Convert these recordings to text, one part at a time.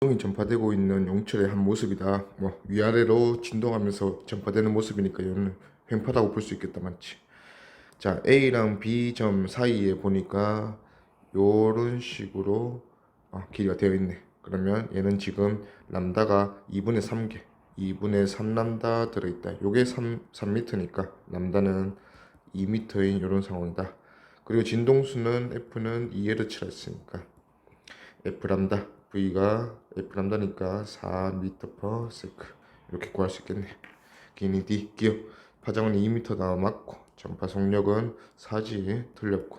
진동이 전파되고 있는 용철의 한 모습이다. 뭐 위아래로 진동하면서 전파되는 모습이니까 이거는 횡파라고 볼 수 있겠다, 맞지? 자, A랑 B 점 사이에 보니까 요런 식으로 길이가 되어 있네. 그러면 얘는 지금 람다가 2분의 3개, 2분의 3 람다 들어있다. 요게 3m니까 람다는 2m인 이런 상황이다. 그리고 진동수는 F는 2Hz 했으니까 F 람다 V가 F 람다니까 4m/s 이렇게 구할 수 있겠네. 길이 D 기어 파장은 2m다 맞고 전파 속력은 4지 틀렸고,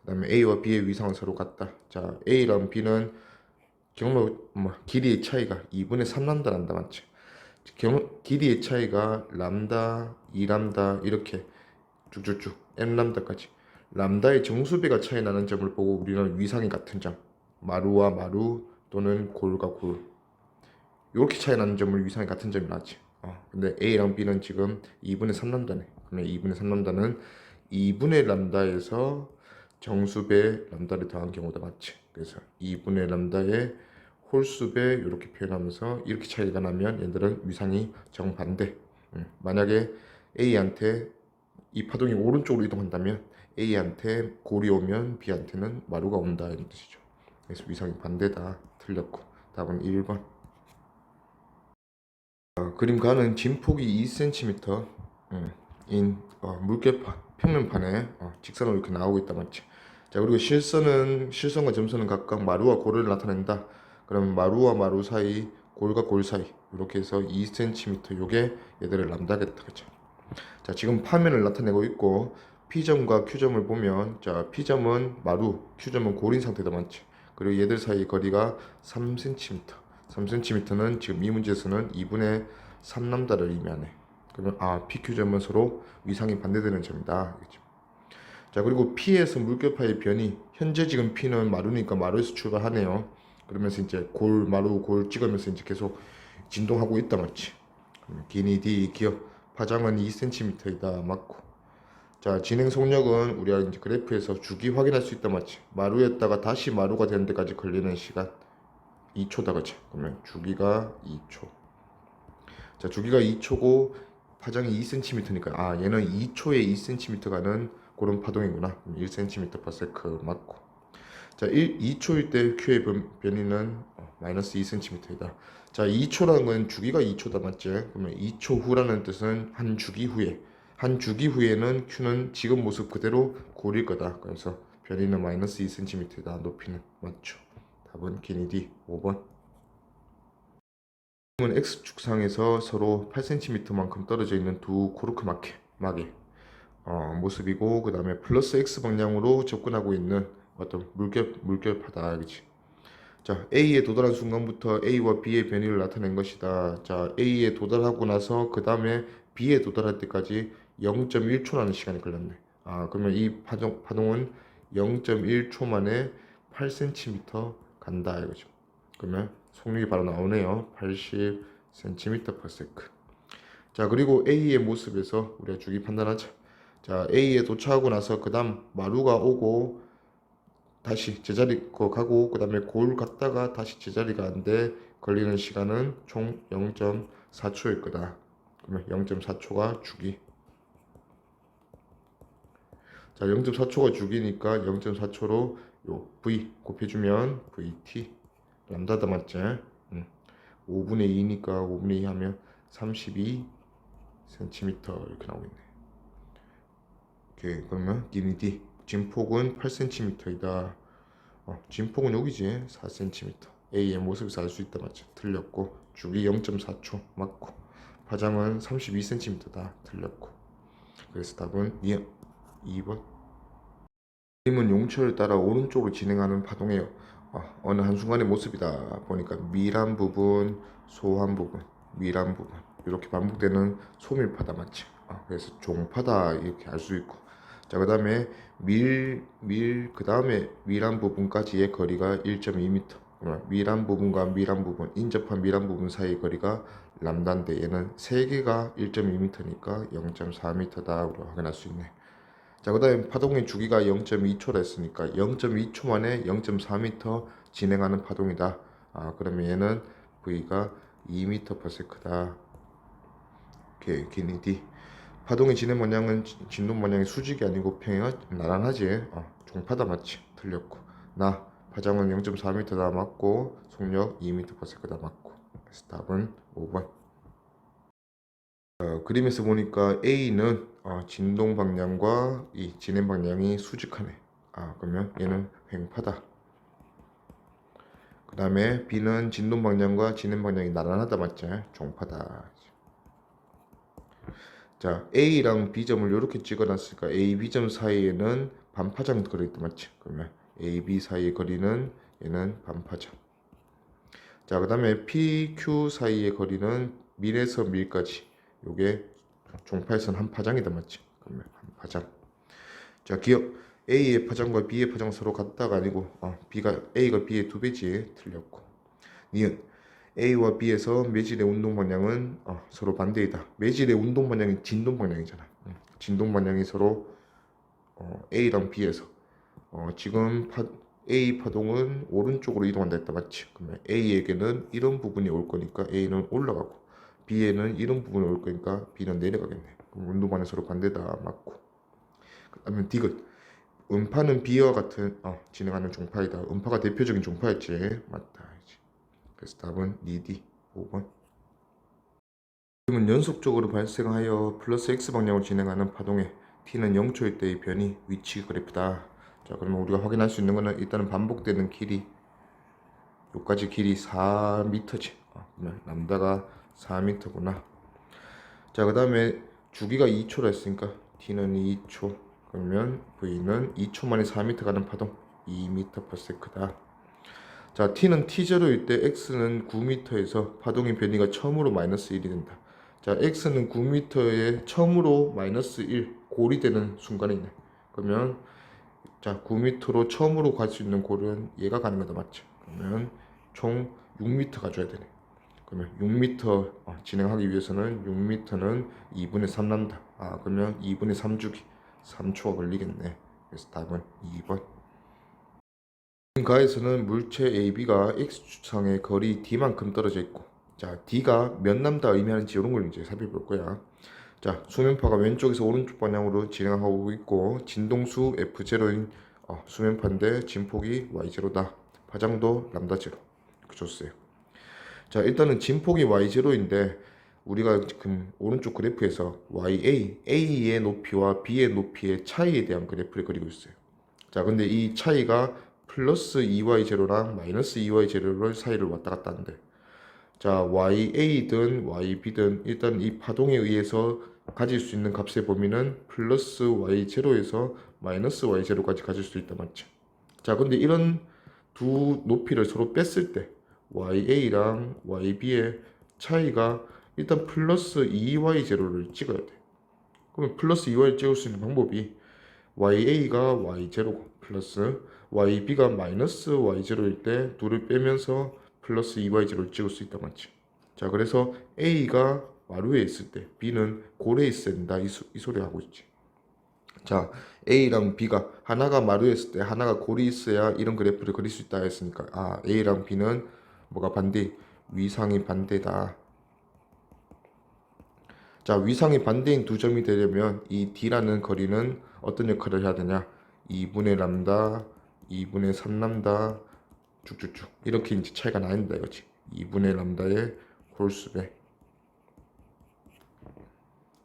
그 다음에 A와 B의 위상은 서로 같다. 자, A랑 B는 경로 길이의 차이가 2분의 3 람다 난다, 맞지? 길이의 차이가 람다, 2람다 이렇게 쭉쭉쭉 n 람다까지 람다의 정수비가 차이 나는 점을 보고 우리는 위상이 같은 점, 마루와 마루 또는 골과 골 이렇게 차이 나는 점을 위상이 같은 점이 나지. 근데 A랑 B는 지금 2분의 3 람다네. 그러면 2분의 3 람다는 2분의 람다에서 정수배 람다를 더한 경우다, 맞지? 그래서 2분의 람다의 홀수배 이렇게 표현하면서 이렇게 차이가 나면 얘들은 위상이 정반대. 만약에 A한테 이 파동이 오른쪽으로 이동한다면 A한테 골이 오면 B한테는 마루가 온다 이런 뜻이죠. 그래서 위상이 반대다. 틀렸고 답은 1번. 그림 가는 진폭이 2cm 인 물결판 평면판에 직선으로 이렇게 나오고 있다, 맞지? 자, 그리고 실선과 점선은 각각 마루와 골을 나타낸다. 그러면 마루와 마루 사이, 골과 골 사이 이렇게 해서 2cm 요게 얘들을 람다겠다, 그죠? 자, 지금 파면을 나타내고 있고 P점과 Q점을 보면, 자, P점은 마루, Q점은 골인 상태다, 맞지? 그리고 얘들 사이 거리가 3cm. 3cm는 지금 이 문제에서는 2분의 3람다를 의미하네. 그러면 PQ점은 서로 위상이 반대되는 점이다. 알겠죠? 자, 그리고 P에서 물결파의 변이, 현재 지금 P는 마루니까 마루에서 출발하네요. 그러면서 이제 골, 마루, 골 찍으면서 이제 계속 진동하고 있다, 맞지? 기니 D 기억 파장은 2cm이다, 맞고. 자, 진행 속력은 우리가 이제 그래프에서 주기 확인할 수 있다, 맞지? 마루였다가 다시 마루가 되는 데까지 걸리는 시간 2초다, 그치? 그러면 주기가 2초. 자, 주기가 2초고 파장이 2cm니까 얘는 2초에 2cm 가는 그런 파동이구나. 1cm/s 맞고. 자, 2초일 때 Q의 변이는 마이너스 2cm이다. 자, 2초라는 건 주기가 2초다, 맞지? 그러면 2초 후라는 뜻은 한 주기 후에, 한 주기 후에는 Q는 지금 모습 그대로 고릴 거다. 그래서 변이는 마이너스 2cm이다. 높이는 맞죠? 답은 기니 5번. 은 X축상에서 서로 8cm만큼 떨어져 있는 두 코르크 막의 모습이고, 그 다음에 플러스 X 방향으로 접근하고 있는 어떤 물결파다, 그치? 자, A에 도달한 순간부터 A와 B의 변이를 나타낸 것이다. 자, A에 도달하고 나서 그 다음에 B에 도달할 때까지 0.1초라는 시간이 걸렸네. 그러면 이 파동은 0.1초 만에 8cm 간다 이거죠. 그러면 속력이 바로 나오네요. 80cm/s. 자, 그리고 A의 모습에서 우리가 주기 판단하자. 자, A에 도착하고 나서 그 다음 마루가 오고 다시 제자리 거 가고 그 다음에 골 갔다가 다시 제자리 가는데 걸리는 시간은 총 0.4초일 거다. 그러면 0.4초가 주기. 자, 0.4초가 주기니까 0.4초로 요 V 곱해주면 VT 람다다, 맞지? 5분의 2니까 5분의 2 하면 32cm 이렇게 나오고 있네. 오케이, 그러면 기니 D 진폭은 8cm이다. 진폭은 여기지. 4cm. A의 모습에서 알 수 있다, 맞죠? 틀렸고. 주기 0.4초 맞고. 파장은 32cm다. 틀렸고. 그래서 답은 2번. 그림은 용철을 따라 오른쪽으로 진행하는 파동이에요. 어느 한순간의 모습이다 보니까 밀한 부분, 소한 부분, 밀한 부분 이렇게 반복되는 소밀파다, 맞지? 그래서 종파다 이렇게 알 수 있고. 자, 그 다음에 그 다음에 밀한 부분까지의 거리가 1.2m. 그러면 밀한 부분과 밀한 부분, 인접한 밀한 부분 사이의 거리가 람다인데 얘는 3개가 1.2m니까 0.4m다 우리가 확인할 수 있네. 자, 그 다음에 파동의 주기가 0.2초라 했으니까 0.2초 만에 0.4m 진행하는 파동이다. 그러면 얘는 V가 2m/s다. 오케이, 기니 D. 파동의 진행 방향은 진동 방향의 수직이 아니고 평행하 나란하지. 종파다 맞지? 틀렸고. 나 파장은 0.4m다 맞고 속력 2m/s다 맞고. 그래서 답은 5번. 그림에서 보니까 A는 진동 방향과 이 진행 방향이 수직하네. 그러면 얘는 횡파다. 그 다음에 B는 진동 방향과 진행 방향이 나란하다 맞지? 종파다. 자, A랑 B점을 이렇게 찍어놨으니까 A, B점 사이에는 반파장 거리있다 맞지? 그러면 A, B 사이의 거리는 얘는 반파장. 자, 그 다음에 P, Q 사이의 거리는 밀에서 밀까지 요게 종파에서는 한 파장이다 맞지? 그러면 한 파장. 자, 기억 A의 파장과 B의 파장 서로 같다가 아니고 A가 B의 2배지. 틀렸고. 니은 A와 B에서 매질의 운동 방향은 서로 반대이다. 매질의 운동 방향이 진동 방향이잖아. 진동 방향이 서로 A랑 B에서 지금 A 파동은 오른쪽으로 이동한다 했다 맞지? 그러면 A에게는 이런 부분이 올 거니까 A는 올라가고 B에는 이런 부분이 올 거니까 B는 내려가겠네. 그럼 운동 방향 서로 반대다 맞고. 그다음에 디귿 음파는 B와 같은 진행하는 종파이다. 음파가 대표적인 종파였지. 맞다. 그래서 답은 니디 5번. 지금은 연속적으로 발생하여 플러스 x 방향으로 진행하는 파동에 t는 0초일 때의 변이 위치 그래프다. 자, 그러면 우리가 확인할 수 있는 거는 일단은 반복되는 길이 요까지 길이 4m지. 그러면 람다가 4m구나. 자, 그 다음에 주기가 2초라 했으니까 t는 2초. 그러면 v는 2초 만에 4m 가는 파동 2m/s다. 자, t는 t0일 때 x는 9m에서 파동의 변이가 처음으로 마이너스 1이 된다. 자, x는 9m에 처음으로 마이너스 1 골이 되는 순간이네. 그러면 자, 9m로 처음으로 갈 수 있는 골은 얘가 가는 거다 맞죠? 그러면 총 6m 가져야 되네. 그러면 6m 진행하기 위해서는 6m는 2분의 3 난다. 그러면 2분의 3주기 3초가 걸리겠네. 그래서 답은 2번. 가에서는 물체 AB가 X축상의 거리 D만큼 떨어져 있고, 자, D가 몇 남다 의미하는지 이런 걸 이제 살펴볼 거야. 자, 수면파가 왼쪽에서 오른쪽 방향으로 진행하고 있고, 진동수 F0인 수면파인데 진폭이 Y0다. 파장도 람다 0. 이렇게 줬어요. 자, 일단은 진폭이 Y0인데 우리가 지금 오른쪽 그래프에서 A의 높이와 B의 높이의 차이에 대한 그래프를 그리고 있어요. 자, 근데 이 차이가 플러스 2y0랑 마이너스 2y0를 사이를 왔다 갔다 하는데, 자, ya든 yb든 일단 이 파동에 의해서 가질 수 있는 값의 범위는 플러스 y0에서 마이너스 y0까지 가질 수 있다 맞죠? 자, 근데 이런 두 높이를 서로 뺐을 때 ya랑 yb의 차이가 일단 플러스 2y0를 찍어야 돼. 그러면 플러스 2y를 찍을 수 있는 방법이 ya가 y0 플러스 yb가 마이너스 y0일 때 둘을 빼면서 플러스 2y0를 찍을 수 있다 맞지? 자, 그래서 a가 마루에 있을 때 b는 골에 있어야 된다 이 소리 하고 있지. 자, a랑 b가 하나가 마루에 있을 때 하나가 골이 있어야 이런 그래프를 그릴 수 있다 했으니까 a랑 b는 뭐가 반대? 위상이 반대다. 자, 위상이 반대인 두 점이 되려면 이 d라는 거리는 어떤 역할을 해야 되냐? 2분의 람다, 2분의 3 람다, 쭉쭉쭉 이렇게 이제 차이가 나는다 이거지. 2분의 람다의 홀수배.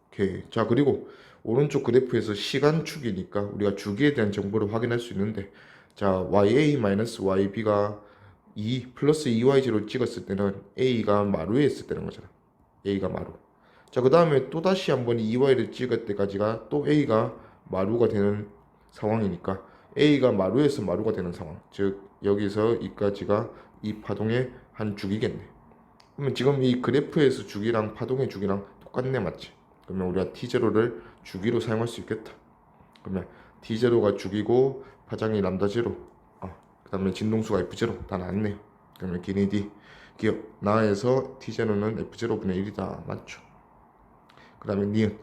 오케이. 자, 그리고 오른쪽 그래프에서 시간축이니까 우리가 주기에 대한 정보를 확인할 수 있는데, 자, ya-yb가 2 플러스 2y0를 찍었을 때는 a가 마루에 있을 때는 거잖아. a가 마루. 자, 그 다음에 또 다시 한번 2y를 찍을 때까지가 또 a가 마루가 되는 상황이니까 a가 마루에서 마루가 되는 상황. 즉 여기서 이까지가 이 파동의 한 주기겠네. 그러면 지금 이 그래프에서 주기랑 파동의 주기랑 똑같네 맞지? 그러면 우리가 t0를 주기로 사용할 수 있겠다. 그러면 t0가 주기고 파장이 람다 0. 그 다음에 진동수가 f0 다 나왔네요. 그러면 기니 d 기억 나에서 t0는 f0분의 1이다 맞죠? 그 다음에 니은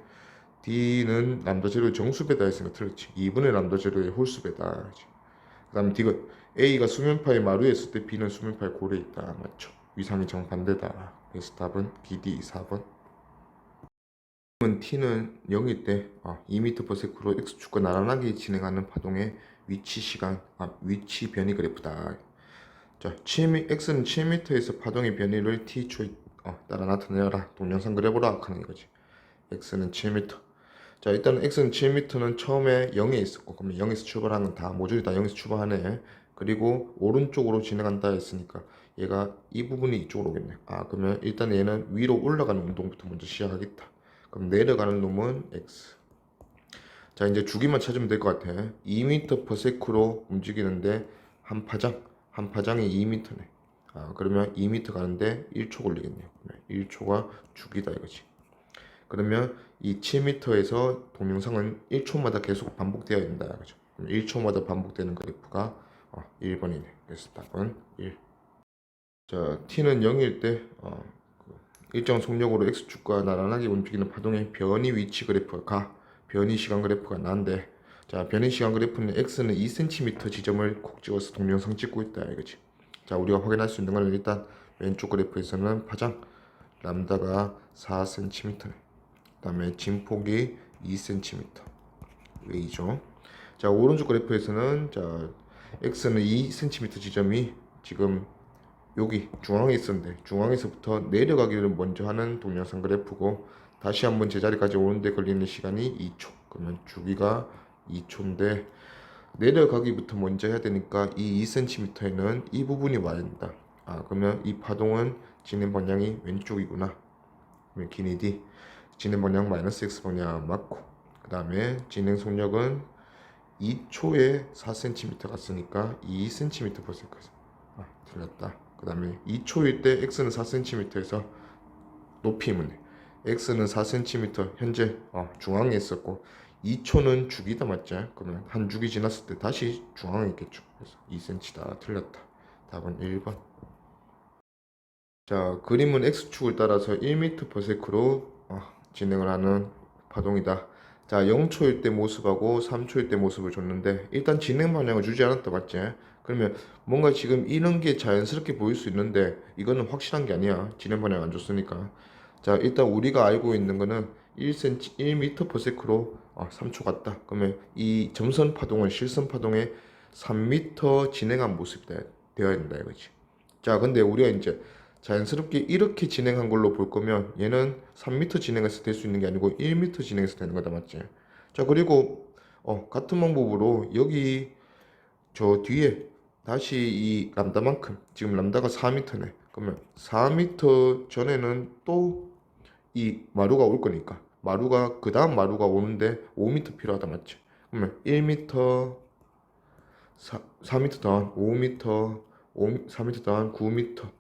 d는 람다 제로의 정수배다 했으니까 틀렸지. 2분의 람다 제로의 홀수배다. 그다음 디귿. A가 수면파의 마루에 있을 때 B는 수면파의 골에 있다. 맞죠? 위상이 정반대다. 그래서 답은 BD 4번. t는 0일 때 2m/s로 x축과 나란하게 진행하는 파동의 위치 변이 그래프다. 자, x는 7m에서 파동의 변이를 t초에 따라 나타내라. 동영상 그려보라 하는 이거지. x는 7m. 자, 일단 x는 7m는 처음에 0에 있었고, 그러면 0에서 출발하는 건 다 모조리 다 0에서 출발하네. 그리고 오른쪽으로 진행한다 했으니까 얘가 이 부분이 이쪽으로 오겠네. 그러면 일단 얘는 위로 올라가는 운동부터 먼저 시작하겠다. 그럼 내려가는 놈은 x. 자, 이제 주기만 찾으면 될 것 같아. 2m/s로 움직이는데 한 파장이 2m네. 그러면 2m 가는데 1초 걸리겠네요. 1초가 주기다 이거지. 그러면 이 7m에서 동영상은 1초마다 계속 반복되어야 된다. 그죠? 그럼 1초마다 반복되는 그래프가 1번이네. 그래서 답은 1. 자, t는 0일 때 일정 속력으로 x축과 나란하게 움직이는 파동의 변이 위치 그래프가 변이 시간 그래프가 나는데, 자, 변이 시간 그래프는 x는 2cm 지점을 콕 찍어서 동영상 찍고 있다 이거지. 자, 우리가 확인할 수 있는 건 일단 왼쪽 그래프에서는 파장 람다가 4cm네. 그 다음에 진폭이 2cm 웨이죠. 자, 오른쪽 그래프에서는 자, x는 2cm 지점이 지금 여기 중앙에 있었는데 중앙에서부터 내려가기를 먼저 하는 동영상 그래프고, 다시 한번 제자리까지 오는데 걸리는 시간이 2초. 그러면 주기가 2초인데 내려가기부터 먼저 해야 되니까 이 2cm에는 이 부분이 와야 된다. 그러면 이 파동은 진행 방향이 왼쪽이구나. 그러면 기니 D 진행 방향 마이너스 x 방향 맞고, 그 다음에 진행 속력은 2초에 4cm 갔으니까 2cm/s. 틀렸다. 그 다음에 2초일 때 x는 4cm에서 높이면 x는 4cm 현재 중앙에 있었고 2초는 주기다. 맞지? 그러면 한 주기 지났을 때 다시 중앙에 있겠죠. 그래서 2cm다. 틀렸다. 답은 1번. 자, 그림은 x축을 따라서 1m/s로 진행을 하는 파동이다. 자, 0초일 때 모습하고 3초일 때 모습을 줬는데 일단 진행 방향을 주지 않았다. 맞지? 그러면 뭔가 지금 이런 게 자연스럽게 보일 수 있는데 이거는 확실한 게 아니야. 진행 방향 안 줬으니까. 자, 일단 우리가 알고 있는 거는 1m/s로 3초 같다. 그러면 이 점선 파동은 실선 파동의 3m 진행한 모습이 되어야 된다 이거지. 자, 근데 우리가 이제 자연스럽게 이렇게 진행한 걸로 볼 거면 얘는 3m 진행해서 될 수 있는 게 아니고 1m 진행해서 되는 거다. 맞지? 자, 그리고 같은 방법으로 여기 저 뒤에 다시 이 람다만큼, 지금 람다가 4m네. 그러면 4m 전에는 또 이 마루가 올 거니까 마루가 그 다음 마루가 오는데 5m 필요하다. 맞지? 그러면 1m 4m 더한 5m 4m 더한 9m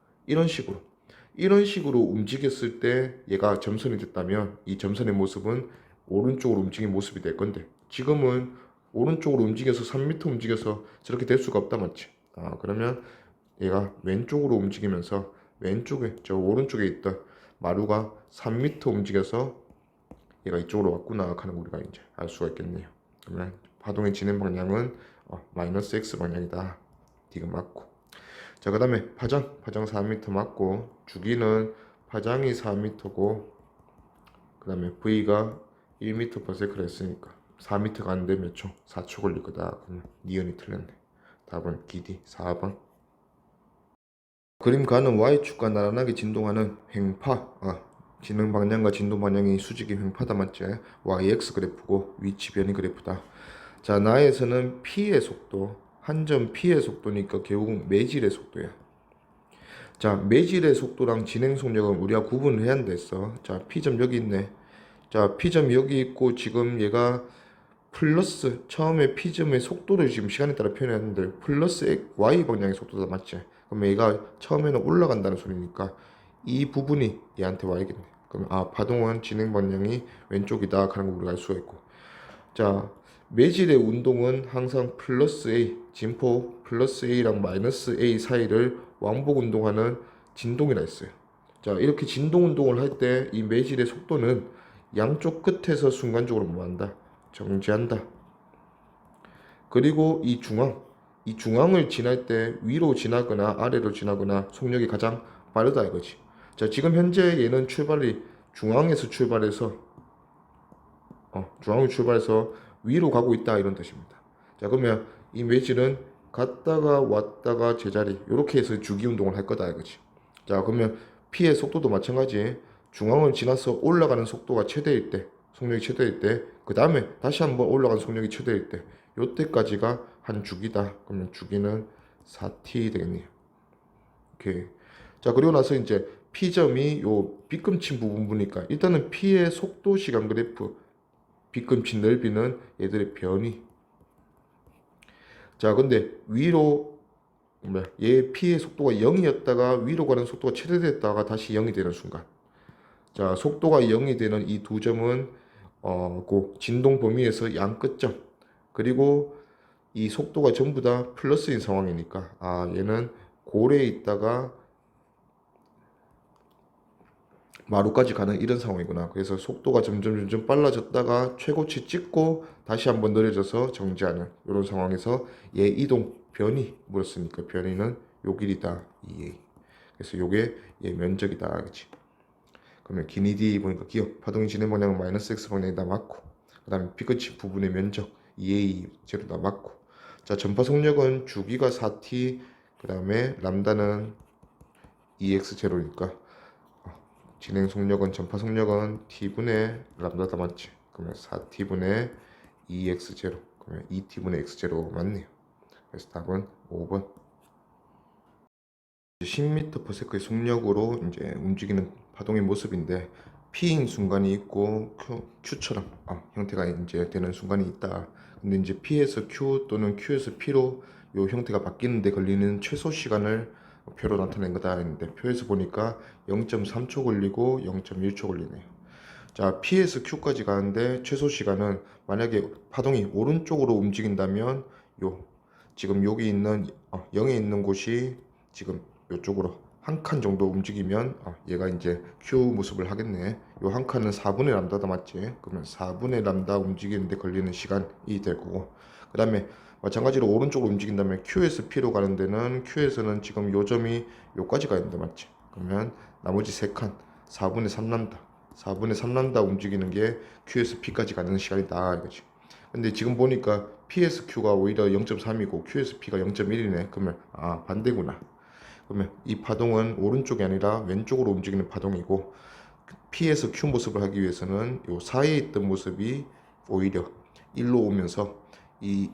이런 식으로 움직였을 때 얘가 점선이 됐다면 이 점선의 모습은 오른쪽으로 움직인 모습이 될 건데 지금은 오른쪽으로 움직여서 3m 움직여서 저렇게 될 수가 없다. 맞지? 그러면 얘가 왼쪽으로 움직이면서 왼쪽에 저 오른쪽에 있던 마루가 3m 움직여서 얘가 이쪽으로 왔구나 하는 거 우리가 이제 알 수가 있겠네요. 그러면 파동의 진행 방향은 마이너스 x 방향이다. D가 맞고. 자, 그 다음에 파장 4m 맞고, 주기는 파장이 4m고 그 다음에 V가 1m/s를 했으니까 4m 가는데 몇 초? 4초 걸릴 거다. 그러면 니은이 틀렸네. 답은 기디 4번. 그림 가는 Y축과 나란하게 진동하는 횡파. 진행 방향과 진동 방향이 수직의 횡파다. 맞지? YX 그래프고 위치 변이 그래프다. 자, 나에서는 P의 속도, 한 점 P의 속도니까 결국 매질의 속도야. 자, 매질의 속도랑 진행 속력은 우리가 구분을 해야 된댔어. 자, P점 여기 있네. 자, P점 여기 있고 지금 얘가 플러스 처음에 P점의 속도를 지금 시간에 따라 표현했는데 플러스 Y 방향의 속도다. 맞지? 그럼 얘가 처음에는 올라간다는 소리니까 이 부분이 얘한테 Y겠네. 그럼 파동은 진행 방향이 왼쪽이다 하는 거 우리가 알 수가 있고. 자, 매질의 운동은 항상 플러스 A, 진폭 플러스 A랑 마이너스 A 사이를 왕복 운동하는 진동이라 했어요. 자, 이렇게 진동 운동을 할 때 이 매질의 속도는 양쪽 끝에서 순간적으로 뭐한다? 정지한다. 그리고 이 중앙, 이 중앙을 지날 때 위로 지나거나 아래로 지나거나 속력이 가장 빠르다 이거지. 자, 지금 현재 얘는 출발이 중앙에서 출발해서 중앙을 출발해서 위로 가고 있다 이런 뜻입니다. 자, 그러면 이 매질은 갔다가 왔다가 제자리 이렇게 해서 주기 운동을 할 거다 이거지. 자, 그러면 P의 속도도 마찬가지. 중앙을 지나서 올라가는 속도가 최대일 때, 속력이 최대일 때, 그 다음에 다시 한번 올라가는 속력이 최대일 때, 요때까지가 한 주기다. 그러면 주기는 4t 되겠네요. 오케이. 자, 그리고 나서 이제 P점이 요 빗금친 부분 보니까 일단은 P의 속도 시간 그래프, 빗금친 넓이는 얘들의 변이. 자, 근데 위로 얘 P의 속도가 0이었다가 위로 가는 속도가 최대됐다가 다시 0이 되는 순간. 자, 속도가 0이 되는 이 두 점은 그 진동 범위에서 양 끝점. 그리고 이 속도가 전부 다 플러스인 상황이니까 얘는 고래에 있다가 마루까지 가는 이런 상황이구나. 그래서 속도가 점점 빨라졌다가 최고치 찍고 다시 한번 느려져서 정지하는 이런 상황에서 얘 이동 변이 물었으니까 변이는 요 길이다. 2a. 그래서 요게 얘 면적이다. 그렇지? 그러면 기니 d 보니까 기억 파동의 진행 방향은 마이너스 x 방향이다 맞고, 그 다음에 B끝이 부분의 면적 2a 제로다 맞고, 자, 전파 속력은 주기가 4t, 그 다음에 람다는 2x 제로니까 진행 속력은 전파 속력은 t분의 람다다 맞지? 그러면 4t분의 2x 제로, 그러면 2t분의 x 제로 맞네요. 그래서 답은 5번. 10m/s의 속력으로 이제 움직이는 파동의 모습인데 P인 순간이 있고 Q처럼 형태가 이제 되는 순간이 있다. 근데 이제 P에서 Q 또는 Q에서 P로 요 형태가 바뀌는데 걸리는 최소 시간을 표로 나타낸 거다 했는데 표에서 보니까 0.3초 걸리고 0.1초 걸리네요. 자, P에서 Q까지 가는데 최소 시간은 만약에 파동이 오른쪽으로 움직인다면 요 지금 여기 있는 0에 있는 곳이 지금 이쪽으로 한 칸 정도 움직이면 얘가 이제 Q 모습을 하겠네. 요 한 칸은 4분의 람다다 맞지? 그러면 4분의 람다 움직이는데 걸리는 시간이 될 거고, 그 다음에 마찬가지로 오른쪽으로 움직인다면 Q에서 P로 가는 데는 Q에서는 지금 요 점이 요까지 가야 된다 맞지? 그러면 나머지 3칸 4분의 3람다 4분의 3람다 움직이는 게 Q에서 P까지 가는 시간이다 이거지. 근데 지금 보니까 P에서 Q가 오히려 0.3이고 Q에서 P가 0.1이네. 그러면 반대구나. 그러면 이 파동은 오른쪽이 아니라 왼쪽으로 움직이는 파동이고, P에서 Q 모습을 하기 위해서는 요 사이에 있던 모습이 오히려 1로 오면서 이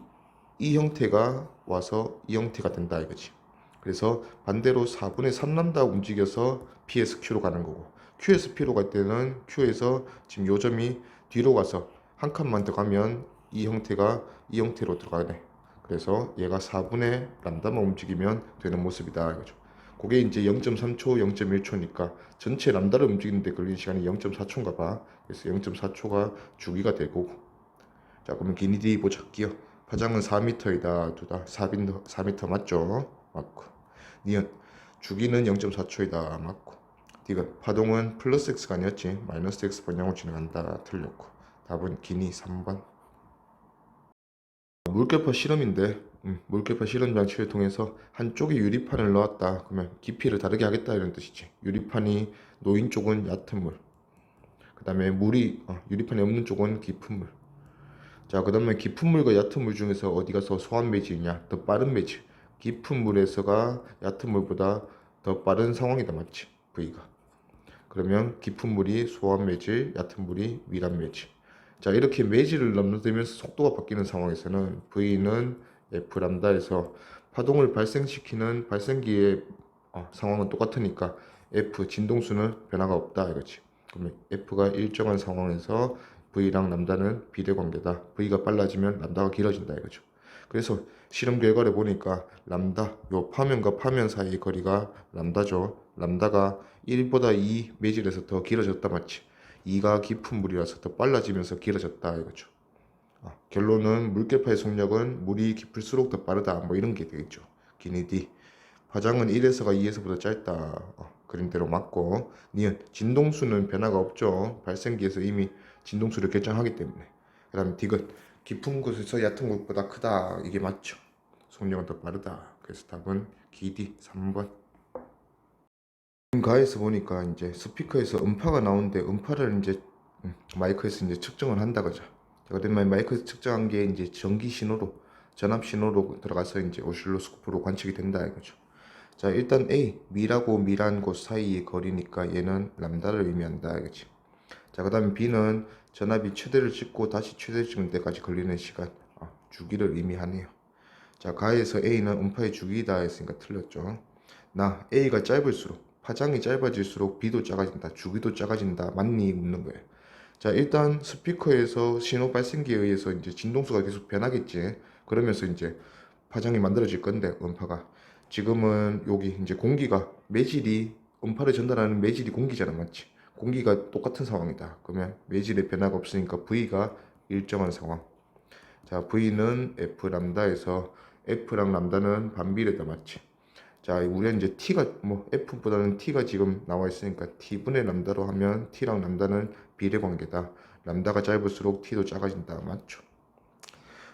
형태가 와서 이 형태가 된다 이거지. 그래서 반대로 4분의 3람다 움직여서 P에서 Q로 가는 거고, Q에서 P로 갈 때는 Q에서 지금 요 점이 뒤로 가서 한 칸만 더 가면 이 형태가 이 형태로 들어가네. 그래서 얘가 4분의 람다만 움직이면 되는 모습이다 이거죠. 그게 이제 0.3초, 0.1초니까 전체 람다를 움직이는데 걸리는 시간이 0.4초인가 봐. 그래서 0.4초가 주기가 되고, 자, 그러면 기니디 보자. 기어 파장은 4m이다. 두다 4m 맞죠? 맞고, 니은 주기는 0.4초이다. 맞고, 디귿 파동은 플러스 x가 아니었지 마이너스 x 방향으로 진행한다. 틀렸고, 답은 기니 3번. 물결파 실험인데 물결파 실험 장치를 통해서 한쪽에 유리판을 넣었다. 그러면 깊이를 다르게 하겠다 이런 뜻이지. 유리판이 놓인 쪽은 얕은 물, 그 다음에 물이 유리판이 없는 쪽은 깊은 물. 자, 그 다음에 깊은 물과 얕은 물 중에서 어디가 더 소환 매질이냐, 더 빠른 매질. 깊은 물에서가 얕은 물보다 더 빠른 상황이다 맞지? V가. 그러면 깊은 물이 소환 매질, 얕은 물이 미란 매질. 자, 이렇게 매질을 넘나들면서 속도가 바뀌는 상황에서는 V는 F 람다에서 파동을 발생시키는 발생기의 상황은 똑같으니까 F 진동수는 변화가 없다 이거지. 그러면 F가 일정한 상황에서 V랑 람다는 비례관계다. V가 빨라지면 람다가 길어진다 이거죠. 그래서 실험 결과를 보니까 람다, 요 파면과 파면 사이의 거리가 람다죠. 람다가 1보다 2 매질에서 더 길어졌다 맞지? 2가 깊은 물이라서 더 빨라지면서 길어졌다 이거죠. 결론은 물결파의 속력은 물이 깊을수록 더 빠르다 뭐 이런 게 되겠죠. 기니 D. 파장은 1에서가 2에서보다 짧다. 그림대로 맞고, 니은 진동수는 변화가 없죠. 발생기에서 이미 진동수를 결정하기 때문에. 그 다음에 디귿 깊은 곳에서 얕은 곳보다 크다. 이게 맞죠. 속력은 더 빠르다. 그래서 답은 기D 3번. 가에서 보니까 이제 스피커에서 음파가 나오는데 음파를 이제 마이크에서 이제 측정을 한다 그죠. 그다음에 마이크에서 측정한 게 이제 전기 신호로 전압 신호로 들어가서 이제 오실로스코프로 관측이 된다 이거죠. 자, 일단 A 미라고 미란 곳 사이의 거리니까 얘는 람다를 의미한다 이거지. 자, 그다음에 B는 전압이 최대를 찍고 다시 최대를 찍는 데까지 걸리는 시간, 주기를 의미하네요. 자, 가에서 A는 음파의 주기다 했으니까 틀렸죠. 나 A가 짧을수록 파장이 짧아질수록 B도 작아진다, 주기도 작아진다, 맞니? 묻는 거예요. 자, 일단 스피커에서 신호 발생기에 의해서 이제 진동수가 계속 변하겠지. 그러면서 이제 파장이 만들어질 건데 음파가 지금은 여기 이제 공기가 매질이 음파를 전달하는 매질이 공기잖아, 맞지? 공기가 똑같은 상황이다. 그러면 매질의 변화가 없으니까 V가 일정한 상황. 자, V는 F 람다에서 F랑 람다는 반비례다, 맞지? 자, 우리가 이제 T가 F보다는 T가 지금 나와 있으니까 T분의 람다로 하면 T랑 람다는 비례 관계다. 람다가 짧을수록 T도 작아진다, 맞죠?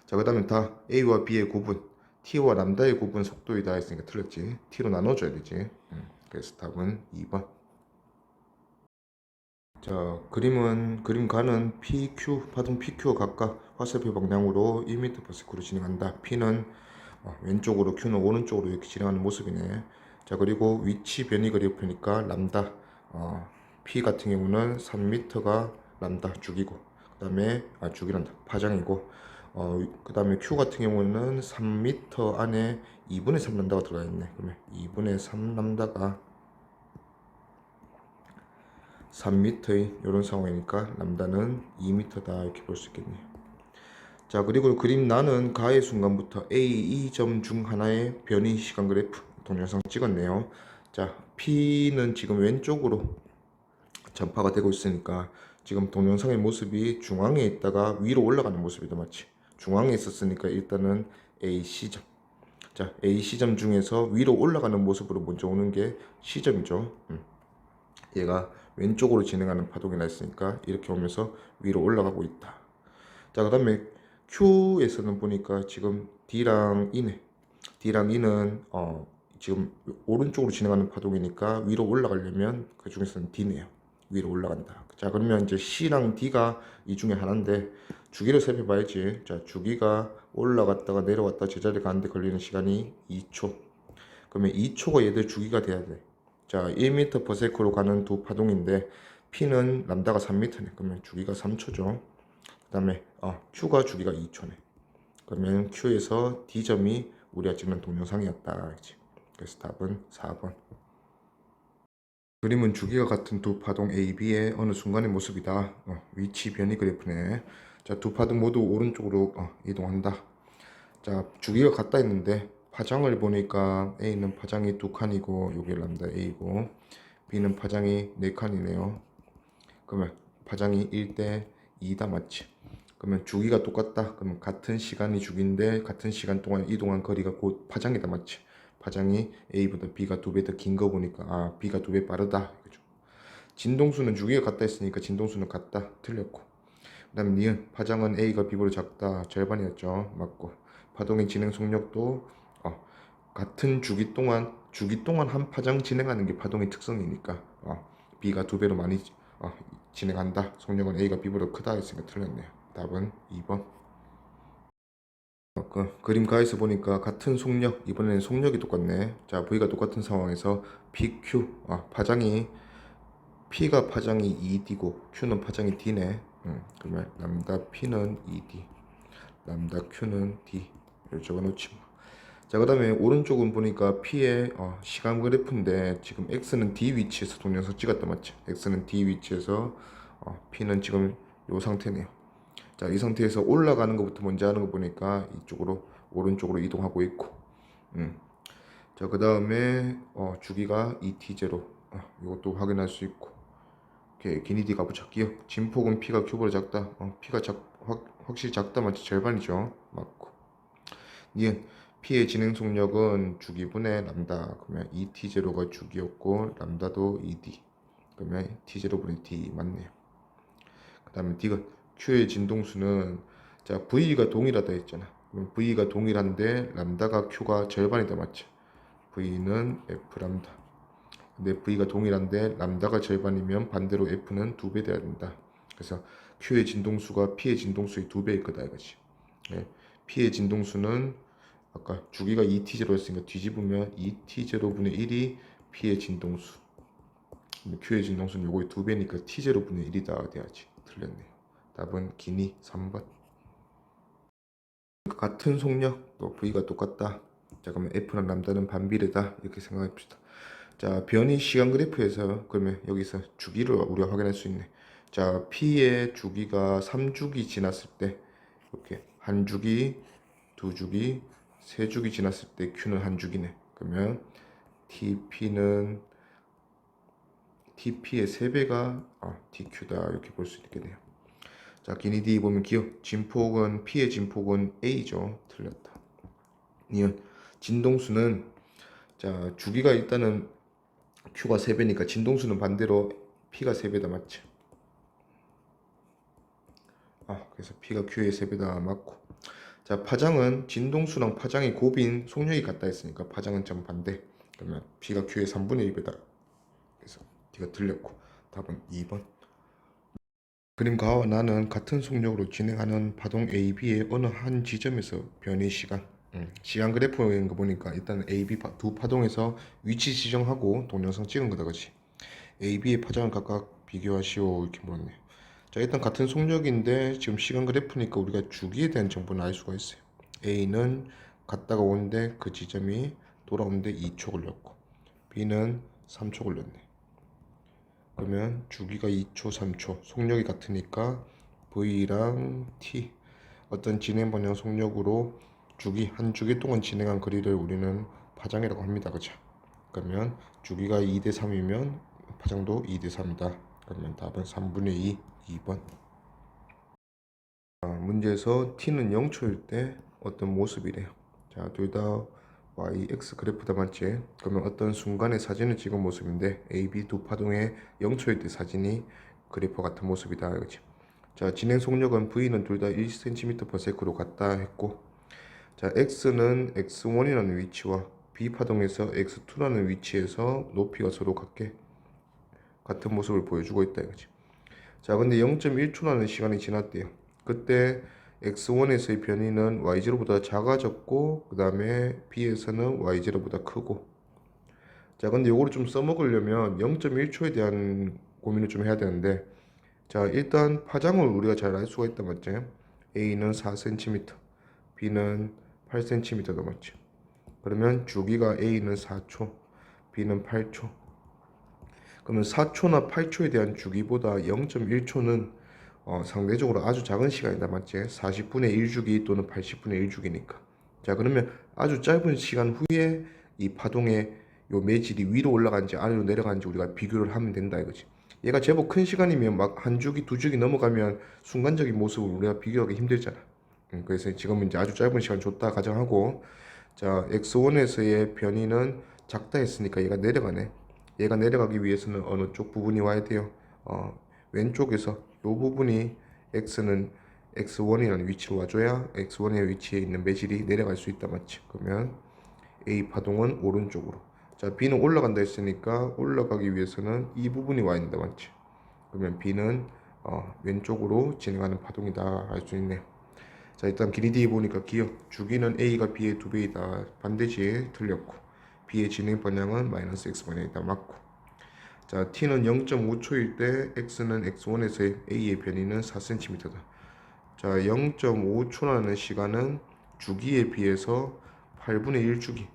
자, 그 다음에 다 A와 B의 구분, T와 람다의 구분 속도이다 했으니까 틀렸지. T로 나눠줘야 되지. 그래서 답은 2번. 자, 그림 가는 PQ, 파동 PQ와 각각 화살표 방향으로 1m/s로 진행한다. P는 왼쪽으로, Q는 오른쪽으로 이렇게 진행하는 모습이네. 자, 그리고 위치 변이 그래프니까 람다, P 같은 경우는 3m가 람다 주기고, 그 다음에 주기란다 파장이고, 그 다음에 Q 같은 경우는 3m 안에 2분의 3 람다가 들어가 있네. 그러면 2분의 3 람다가 3m의 이런 상황이니까 람다는 2m다 이렇게 볼 수 있겠네요. 자, 그리고 그림 나는 가의 순간부터 A, E점 중 하나의 변이 시간 그래프 동영상 찍었네요. 자, P는 지금 왼쪽으로 전파가 되고 있으니까 지금 동영상의 모습이 중앙에 있다가 위로 올라가는 모습이다, 맞지? 중앙에 있었으니까 일단은 A, C점. 자, A, C점 중에서 위로 올라가는 모습으로 먼저 오는 게 C점이죠. 얘가 왼쪽으로 진행하는 파동이 났으니까 이렇게 오면서 위로 올라가고 있다. 자, 그 다음에 Q에서는 보니까 지금 D랑 E네. D랑 E는 지금 오른쪽으로 진행하는 파동이니까 위로 올라가려면 그 중에서는 D네요. 위로 올라간다. 자, 그러면 이제 C랑 D가 이 중에 하나인데 주기를 살펴봐야지. 자, 주기가 올라갔다가 내려왔다 제자리 가는데 걸리는 시간이 2초. 그러면 2초가 얘들 주기가 돼야 돼. 자, 1m/s로 가는 두 파동인데 P는 람다가 3m네. 그러면 주기가 3초죠. 그 다음에 Q가 주기가 2초네. 그러면 Q에서 D점이 우리가 찍는 동영상이었다. 그래서 답은 4번. 그림은 주기가 같은 두 파동 A, B의 어느 순간의 모습이다. 위치 변이 그래프네. 자, 두 파동 모두 오른쪽으로 이동한다. 자, 주기가 같다 했는데 파장을 보니까 A는 파장이 2칸이고 여기 람다 A고 B는 파장이 4칸이네요. 그러면 파장이 1대 2다, 맞지? 그러면 주기가 똑같다. 그러면 같은 시간이 주기인데 같은 시간 동안 이동한 거리가 곧 파장이다, 맞지? 파장이 A보다 B가 2배 더 긴 거 보니까 B가 2배 빠르다. 그죠? 진동수는 주기가 같다 했으니까 진동수는 같다. 틀렸고. 그 다음에 니은 파장은 A가 B보다 작다. 절반이었죠. 맞고. 파동의 진행 속력도 같은 주기 동안 한 파장 진행하는 게 파동의 특성이니까 B가 2배로 많이 진행한다. 속력은 A가 B보다 크다 했으니까 틀렸네요. 답은 2번. 그림 가에서 보니까 같은 속력, 이번에는 속력이 똑같네. 자, V가 똑같은 상황에서 PQ, 파장이 P가 파장이 2D고 Q는 파장이 D네. 그러면 람다 P는 2D, 람다 Q는 D. 이걸 적어놓지 뭐. 자, 그 다음에 오른쪽은 보니까 P의 시간 그래프인데 지금 X는 D 위치에서 동영상 찍었다, 맞지? X는 D 위치에서 P는 지금 요 상태네요. 자, 이 상태에서 올라가는 것부터 먼저 하는 거 보니까 이쪽으로 오른쪽으로 이동하고 있고, 자, 그 다음에 주기가 ET0, 이것도 확인할 수 있고, 이렇게 기니디 값을 찾기요. 진폭은 P가 Q보다 작다. P가 확실히 작다, 맞지? 절반이죠. 맞고. 니은 P의 진행 속력은 주기분의 람다. 그러면 ET0가 주기였고 람다도 ED. 그러면 T0분의 D 맞네요. 그 다음에 D가 Q의 진동수는 자 V가 동일하다 했잖아. 그러면 V가 동일한데 람다가 Q가 절반이다, 맞지? V는 F 람다. 근데 V가 동일한데 람다가 절반이면 반대로 F는 2배 돼야 된다. 그래서 Q의 진동수가 P의 진동수의 2배일 거다 이거지. 예. P의 진동수는 아까 주기가 2T0였으니까 뒤집으면 2T0분의 1이 P의 진동수. Q의 진동수는 요거의 2배니까 T0분의 1이다 돼야지. 틀렸네요. 답은 기니 3번. 같은 속력, 또 V가 똑같다. 자, 그러면 F랑 람다는 반비례다. 이렇게 생각해 봅시다. 자, 변이 시간 그래프에서 그러면 여기서 주기를 우리가 확인할 수 있네. 자, P의 주기가 3주기 지났을 때 이렇게 한 주기, 두 주기, 세 주기 지났을 때 Q는 한 주기네. 그러면 TP의 3배가 TQ다 이렇게 볼 수 있겠네요. 자, 기니 D 보면 기억 진폭은 P의 진폭은 A죠. 틀렸다. 이은 진동수는 자 주기가 일단은 Q가 3배니까 진동수는 반대로 P가 3배다 맞지? 그래서 P가 Q의 3배다 맞고. 자, 파장은 진동수랑 파장의 곱인 속력이 같다 했으니까 파장은 정반대. 그러면 P가 Q의 3분의 1배다. 그래서 D가 틀렸고 답은 2번. 그림 가와 나는 같은 속력으로 진행하는 파동 AB의 어느 한 지점에서 변이 시간 그래프인 거 보니까 일단 AB 두 파동에서 위치 지정하고 동영상 찍은 거다 그치? AB의 파장을 각각 비교하시오 이렇게 물었네요. 자, 일단 같은 속력인데 지금 시간 그래프니까 우리가 주기에 대한 정보는 알 수가 있어요. A는 갔다가 오는데 그 지점이 돌아오는데 2초 걸렸고 B는 3초 걸렸네. 그러면 주기가 2초, 3초, 속력이 같으니까 V랑 T 어떤 진행 방향 속력으로 한 주기 동안 진행한 거리를 우리는 파장이라고 합니다. 그죠? 그러면 주기가 2대 3이면 파장도 2대 3이다. 그러면 답은 3분의 2, 2번. 문제에서 T는 0초일 때 어떤 모습이래요. 자, 둘 다 Y, X 그래프다 맞지? 그러면 어떤 순간에 사진을 찍은 모습인데 A, B 두 파동의 0초일 때 사진이 그래프와 같은 모습이다 이거지. 자, 진행 속력은 V는 둘 다 1cm/s로 같다 했고, 자, X는 X1이라는 위치와 B 파동에서 X2라는 위치에서 높이가 서로 같은 모습을 보여주고 있다 이거지. 자, 근데 0.1초라는 시간이 지났대요. 그때 X1에서의 변이는 Y0보다 작아졌고 그 다음에 B에서는 Y0보다 크고. 자, 근데 요거를 좀 써먹으려면 0.1초에 대한 고민을 좀 해야 되는데, 자, 일단 파장을 우리가 잘 알 수가 있다 맞지? A는 4cm, B는 8cm다 맞지? 그러면 주기가 A는 4초, B는 8초. 그러면 4초나 8초에 대한 주기보다 0.1초는 상대적으로 아주 작은 시간이다 맞지? 40분의 1주기 또는 80분의 1주기니까. 자, 그러면 아주 짧은 시간 후에 이 파동의 요 매질이 위로 올라간지 아래로 내려간지 우리가 비교를 하면 된다 이거지. 얘가 제법 큰 시간이면 막 한 주기 두 주기 넘어가면 순간적인 모습을 우리가 비교하기 힘들잖아. 그래서 지금은 이제 아주 짧은 시간 줬다 가정하고, 자, X1에서의 변이는 작다 했으니까 얘가 내려가네. 얘가 내려가기 위해서는 어느 쪽 부분이 와야 돼요? 왼쪽에서 요 부분이 X는 X1이라는 위치로 와줘야 X1의 위치에 있는 매질이 내려갈 수 있다 맞지? 그러면 A 파동은 오른쪽으로. 자, B는 올라간다 했으니까 올라가기 위해서는 이 부분이 와야 된다 맞지? 그러면 B는 왼쪽으로 진행하는 파동이다 할 수 있네요. 자, 일단 길이 뒤에 보니까 기억 주기는 A가 B의 2배이다 반대지 틀렸고, B의 진행 방향은 마이너스 X 방향이다 맞고. 자, T는 0.5초일 때 X는 X1에서의 A의 변이는 4cm다. 자, 0.5초라는 시간은 주기에 비해서 8분의 1주기.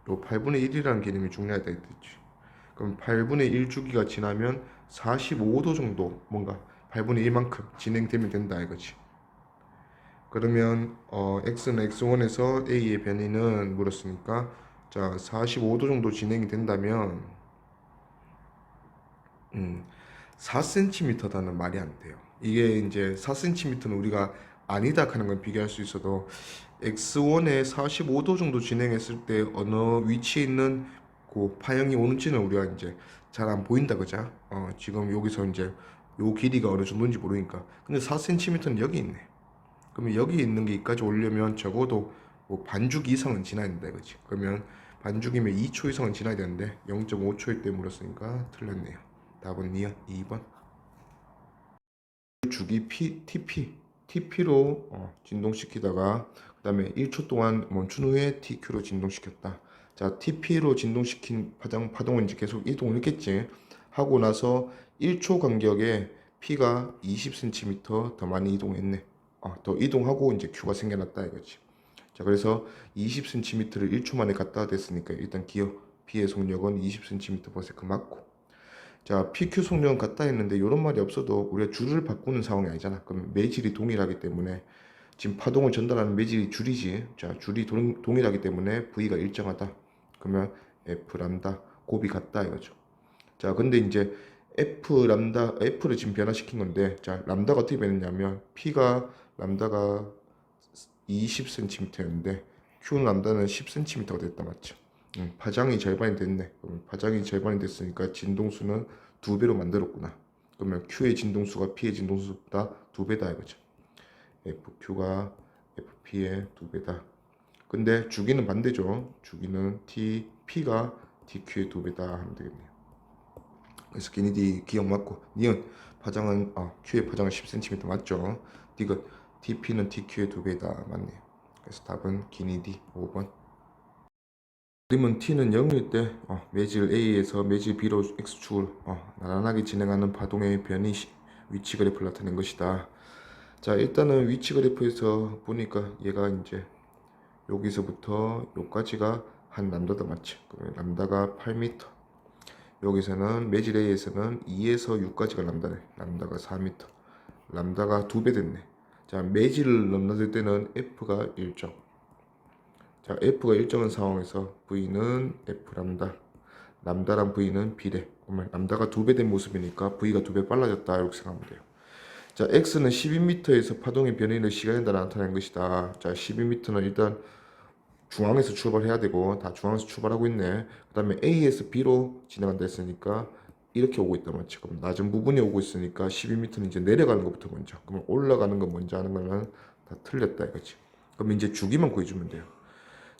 요 8분의 1이라는 개념이 중요하다 했지. 그럼 8분의 1주기가 지나면 45도 정도 뭔가 8분의 1만큼 진행되면 된다 이거지. 그러면 X는 X1에서 A의 변이는 물었으니까, 자, 45도 정도 진행이 된다면 4cm다는 말이 안 돼요. 이게 이제 4cm는 우리가 아니다 하는 건 비교할 수 있어도 X1에 45도 정도 진행했을 때 어느 위치에 있는 그 파형이 오는지는 우리가 이제 잘 안 보인다 그죠? 지금 여기서 이제 요 길이가 어느 정도인지 모르니까. 근데 4cm는 여기 있네. 그러면 여기 있는 게 여기까지 오려면 적어도 뭐 반주기 이상은 지나야 된다 이거지. 그러면 반주기면 2초 이상은 지나야 되는데 0.5초일 때 물었으니까 틀렸네요. 답은 2번. 주기 TP로 진동시키다가 그 다음에 1초 동안 멈춘 후에 TQ로 진동시켰다. 자, TP로 진동시킨 파동은 이제 계속 이동을 했겠지. 하고 나서 1초 간격에 P가 20cm 더 많이 이동했네. 더 이동하고 이제 Q가 생겨났다 이거지. 자, 그래서 20cm를 1초 만에 갖다 댔으니까 일단 기억 P의 속력은 20cm/s 맞고, 자, PQ 속력은 같다 했는데 이런 말이 없어도 우리가 줄을 바꾸는 상황이 아니잖아. 그럼 매질이 동일하기 때문에 지금 파동을 전달하는 매질이 줄이지. 자, 줄이 동일하기 때문에 V가 일정하다. 그러면 F 람다 곱이 같다 이거죠. 자, 근데 이제 F를 지금 변화시킨 건데, 자, 람다가 어떻게 변했냐면 P가 람다가 20cm였는데 Q 람다는 10cm가 됐다 맞죠? 파장이 절반이 됐네. 그럼 파장이 절반이 됐으니까 진동수는 2배로 만들었구나. 그러면 Q의 진동수가 P의 진동수보다 2배다 이거죠. FQ가 FP의 2배다. 근데 주기는 반대죠. 주기는 P가 TQ의 2배다 하면 되겠네요. 그래서 기니디 기억 맞고, 니은 파장은 Q의 파장은 10cm 맞죠. 디귿 TP는 TQ의 2배다 맞네요. 그래서 답은 기니디 5번. 그림은 T는 0일 때 매질 A에서 매질 B로 X축을 나란하게 진행하는 파동의 변이 위치 그래프를 나타낸 것이다. 자, 일단은 위치 그래프에서 보니까 얘가 이제 여기서부터 여기까지가 한 람다다 맞지? 그러면 람다가 8m. 여기서는 매질 A에서는 2에서 6까지가 람다네. 람다가 4m. 람다가 2배 됐네. 자, 매질을 넘나들 때는 F가 일정. 자, F가 일정한 상황에서 V는 F 람다, 람다랑 V는 비례. 그러면 람다가 2배 된 모습이니까 V가 2배 빨라졌다 이렇게 생각하면 돼요. 자, X는 12m에서 파동의 변이를 시간에다 나타낸 것이다. 자, 12m는 일단 중앙에서 출발해야 되고 다 중앙에서 출발하고 있네. 그 다음에 A에서 B로 진행한다 했으니까 이렇게 오고 있단 말이죠. 그럼 낮은 부분이 오고 있으니까 12m는 이제 내려가는 것부터 먼저. 그러면 올라가는 거 먼저 하는 거는 다 틀렸다 이거지. 그럼 이제 주기만 구해주면 돼요.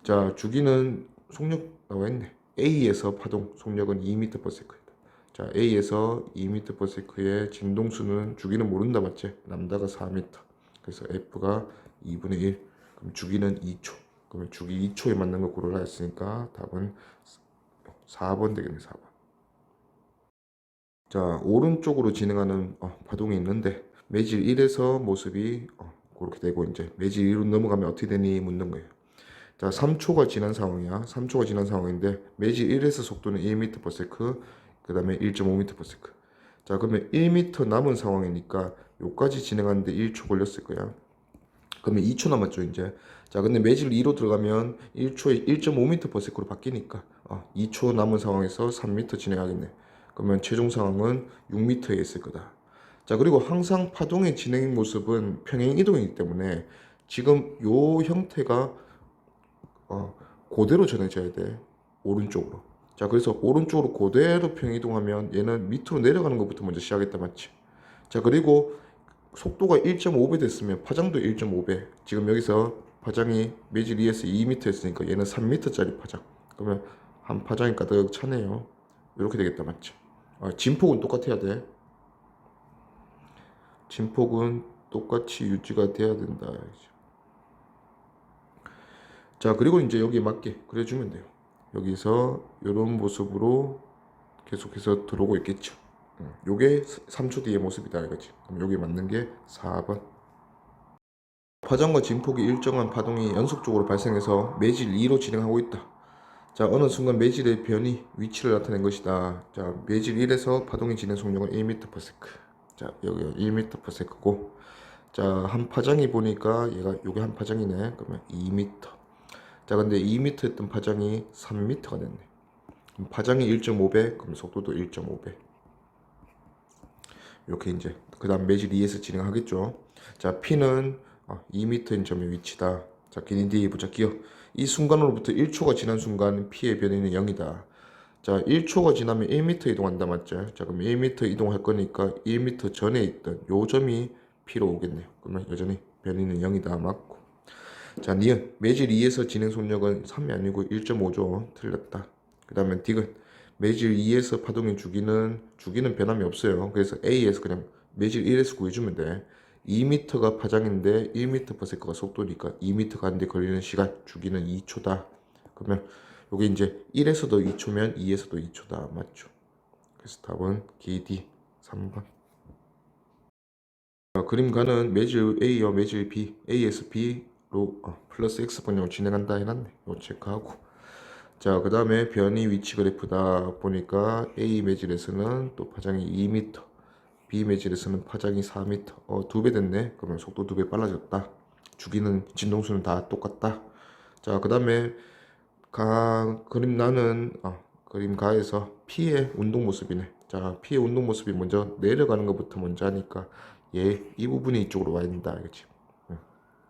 자, 주기는 속력 나와 있네. A에서 파동 속력은 2m/s다. 자, A에서 2m/s의 진동수는 주기는 모른다 맞지? 람다가 4m. 그래서 F가 2분의 1. 그럼 주기는 2초. 그러면 주기 2초에 맞는 거 고르라 했으니까 답은 4번 되겠네. 4번. 자, 오른쪽으로 진행하는 파동이 있는데 매질 1에서 모습이 그렇게 되고 이제 매질 2로 넘어가면 어떻게 되니 묻는 거예요. 자, 3초가 지난 상황이야. 3초가 지난 상황인데 매질 1에서 속도는 1m/s, 그 다음에 1.5m/s. 자, 그러면 1m 남은 상황이니까 요까지 진행하는데 1초 걸렸을 거야. 그러면 2초 남았죠 이제. 자, 근데 매질 2로 들어가면 1초에 1.5m/s로 바뀌니까 2초 남은 상황에서 3m 진행하겠네. 그러면 최종 상황은 6m에 있을 거다. 자, 그리고 항상 파동의 진행 모습은 평행 이동이기 때문에 지금 요 형태가 그대로 전해져야 돼. 오른쪽으로. 자, 그래서 오른쪽으로 그대로 평이동하면 얘는 밑으로 내려가는 것부터 먼저 시작했다 맞지? 자, 그리고 속도가 1.5배 됐으면 파장도 1.5배. 지금 여기서 파장이 매질 2에서 2m 했으니까 얘는 3m짜리 파장. 그러면 한 파장이 가득 차네요. 이렇게 되겠다 맞지? 진폭은 똑같아야 돼. 진폭은 똑같이 유지가 돼야 된다. 자, 그리고 이제 여기에 맞게 그려주면 돼요. 여기서 이런 모습으로 계속해서 들어오고 있겠죠. 요게 3초 뒤의 모습이다 이거지. 그럼 여기 맞는 게 4번. 파장과 진폭이 일정한 파동이 연속적으로 발생해서 매질 2로 진행하고 있다. 자, 어느 순간 매질의 변이 위치를 나타낸 것이다. 자, 매질 1에서 파동의 진행 속력은 1m/s. 자, 여기가 1m/s고. 자, 한 파장이 보니까 얘가 요게 한 파장이네. 그러면 2m. 자, 근데 2m였던 파장이 3m가 됐네. 그럼 파장이 1.5배, 그럼 속도도 1.5배. 이렇게 이제 그 다음 매질 2에서 진행하겠죠. 자, P는 2m인 점의 위치다. 자, 기니디 보자 기억. 이 순간으로부터 1초가 지난 순간 P의 변이는 0이다. 자, 1초가 지나면 1m 이동한다 맞죠? 자, 그럼 1m 이동할 거니까 1m 전에 있던 요 점이 P로 오겠네요. 그러면 여전히 변이는 0이다. 맞고. 자, 니은 매질 2에서 진행 속력은 3이 아니고 1.5죠. 틀렸다. 그 다음에 디귿 매질 2에서 파동의 주기는 변함이 없어요. 그래서 A에서 그냥 매질 1에서 구해주면 돼. 2m가 파장인데 1m/s가 속도니까 2m 가는데 걸리는 시간 주기는 2초다. 그러면 여기 이제 1에서도 2초면 2에서도 2초다. 맞죠? 그래서 답은 기D 3번. 그림 가는 매질 A와 매질 B, A에서 B로 플러스 X 방향으로 진행한다 해놨네. 이거 체크하고. 자, 그 다음에 변이 위치 그래프다 보니까 A 매질에서는 또 파장이 2m, B 매질에서는 파장이 4m. 2배 됐네. 그러면 속도 2배 빨라졌다. 주기는 진동수는 다 똑같다. 자, 그 다음에 그림 가에서 P의 운동 모습이네. 자, P의 운동 모습이 먼저 내려가는 것부터 먼저 하니까 이 부분이 이쪽으로 와야 된다. 알겠지?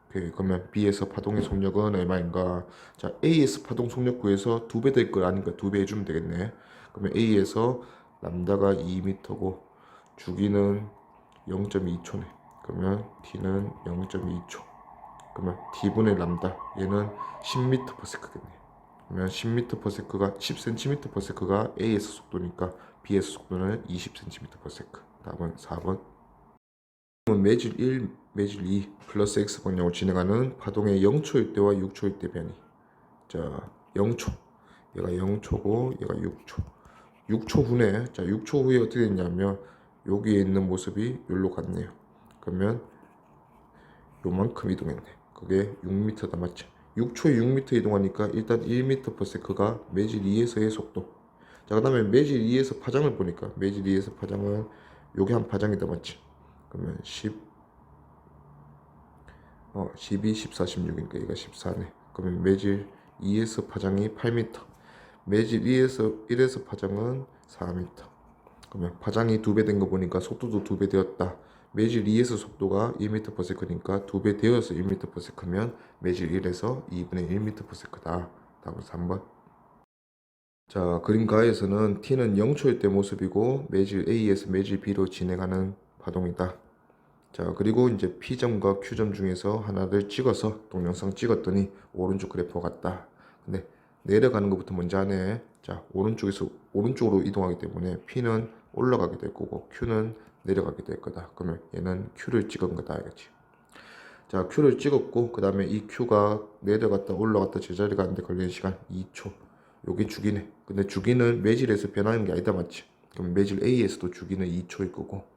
오케이, 그러면 B에서 파동의 속력은 얼마인가? 자, A에서 파동 속력 구해서 2배 될 거 아닌가? 2배 해주면 되겠네. 그러면 A에서 람다가 2m고 주기는 0.2초네. 그러면 T는 0.2초. 그러면 T분의 람다 얘는 10m/s겠네. 그러면 10m/s가 10cm/s가 A에서 속도니까 B에서 속도는 20cm/s. 답은 4번. 매질 1, 매질 2 플러스 X 방향으로 진행하는 파동의 0초일 때와 6초일 때 변이. 자, 0초. 얘가 0초고 얘가 6초. 6초 후네. 자, 6초 후에 어떻게 됐냐면 여기에 있는 모습이 여기로 갔네요. 그러면 요만큼 이동했네. 그게 6m다. 맞죠? 6초에 6m 이동하니까 일단 1m/s가 매질 2에서의 속도. 자, 그 다음에 매질 2에서 파장을 보니까 매질 2에서 파장은 요게 한 파장이다. 맞지? 그러면 12, 14, 16이니까 얘가 14네. 그러면 매질 2에서 파장이 8m. 매질 1에서 파장은 4m. 그러면 파장이 2배 된 거 보니까 속도도 2배 되었다. 매질 2에서 속도가 1m/s니까 2배 되어서 1m/s면 매질 1에서 2분의 1m/s다. 답은 3번. 자, 그림 가에서는 T는 0초일 때 모습이고 매질 A에서 매질 B로 진행하는 파동이다. 자, 그리고 이제 P점과 Q점 중에서 하나를 찍어서 동영상 찍었더니 오른쪽 그래프가 같다. 근데 내려가는 것부터 먼저 하네. 자, 오른쪽에서 오른쪽으로 이동하기 때문에 P는 올라가게 될 거고 Q는 내려가게 될 거다. 그러면 얘는 Q를 찍은 거다. 알겠지? 자, Q를 찍었고 그 다음에 이 Q가 내려갔다 올라갔다 제자리 가는데 걸리는 시간 2초. 요게 주기네. 근데 주기는 매질에서 변하는 게 아니다. 맞지? 그럼 매질 A에서도 주기는 2초일 거고.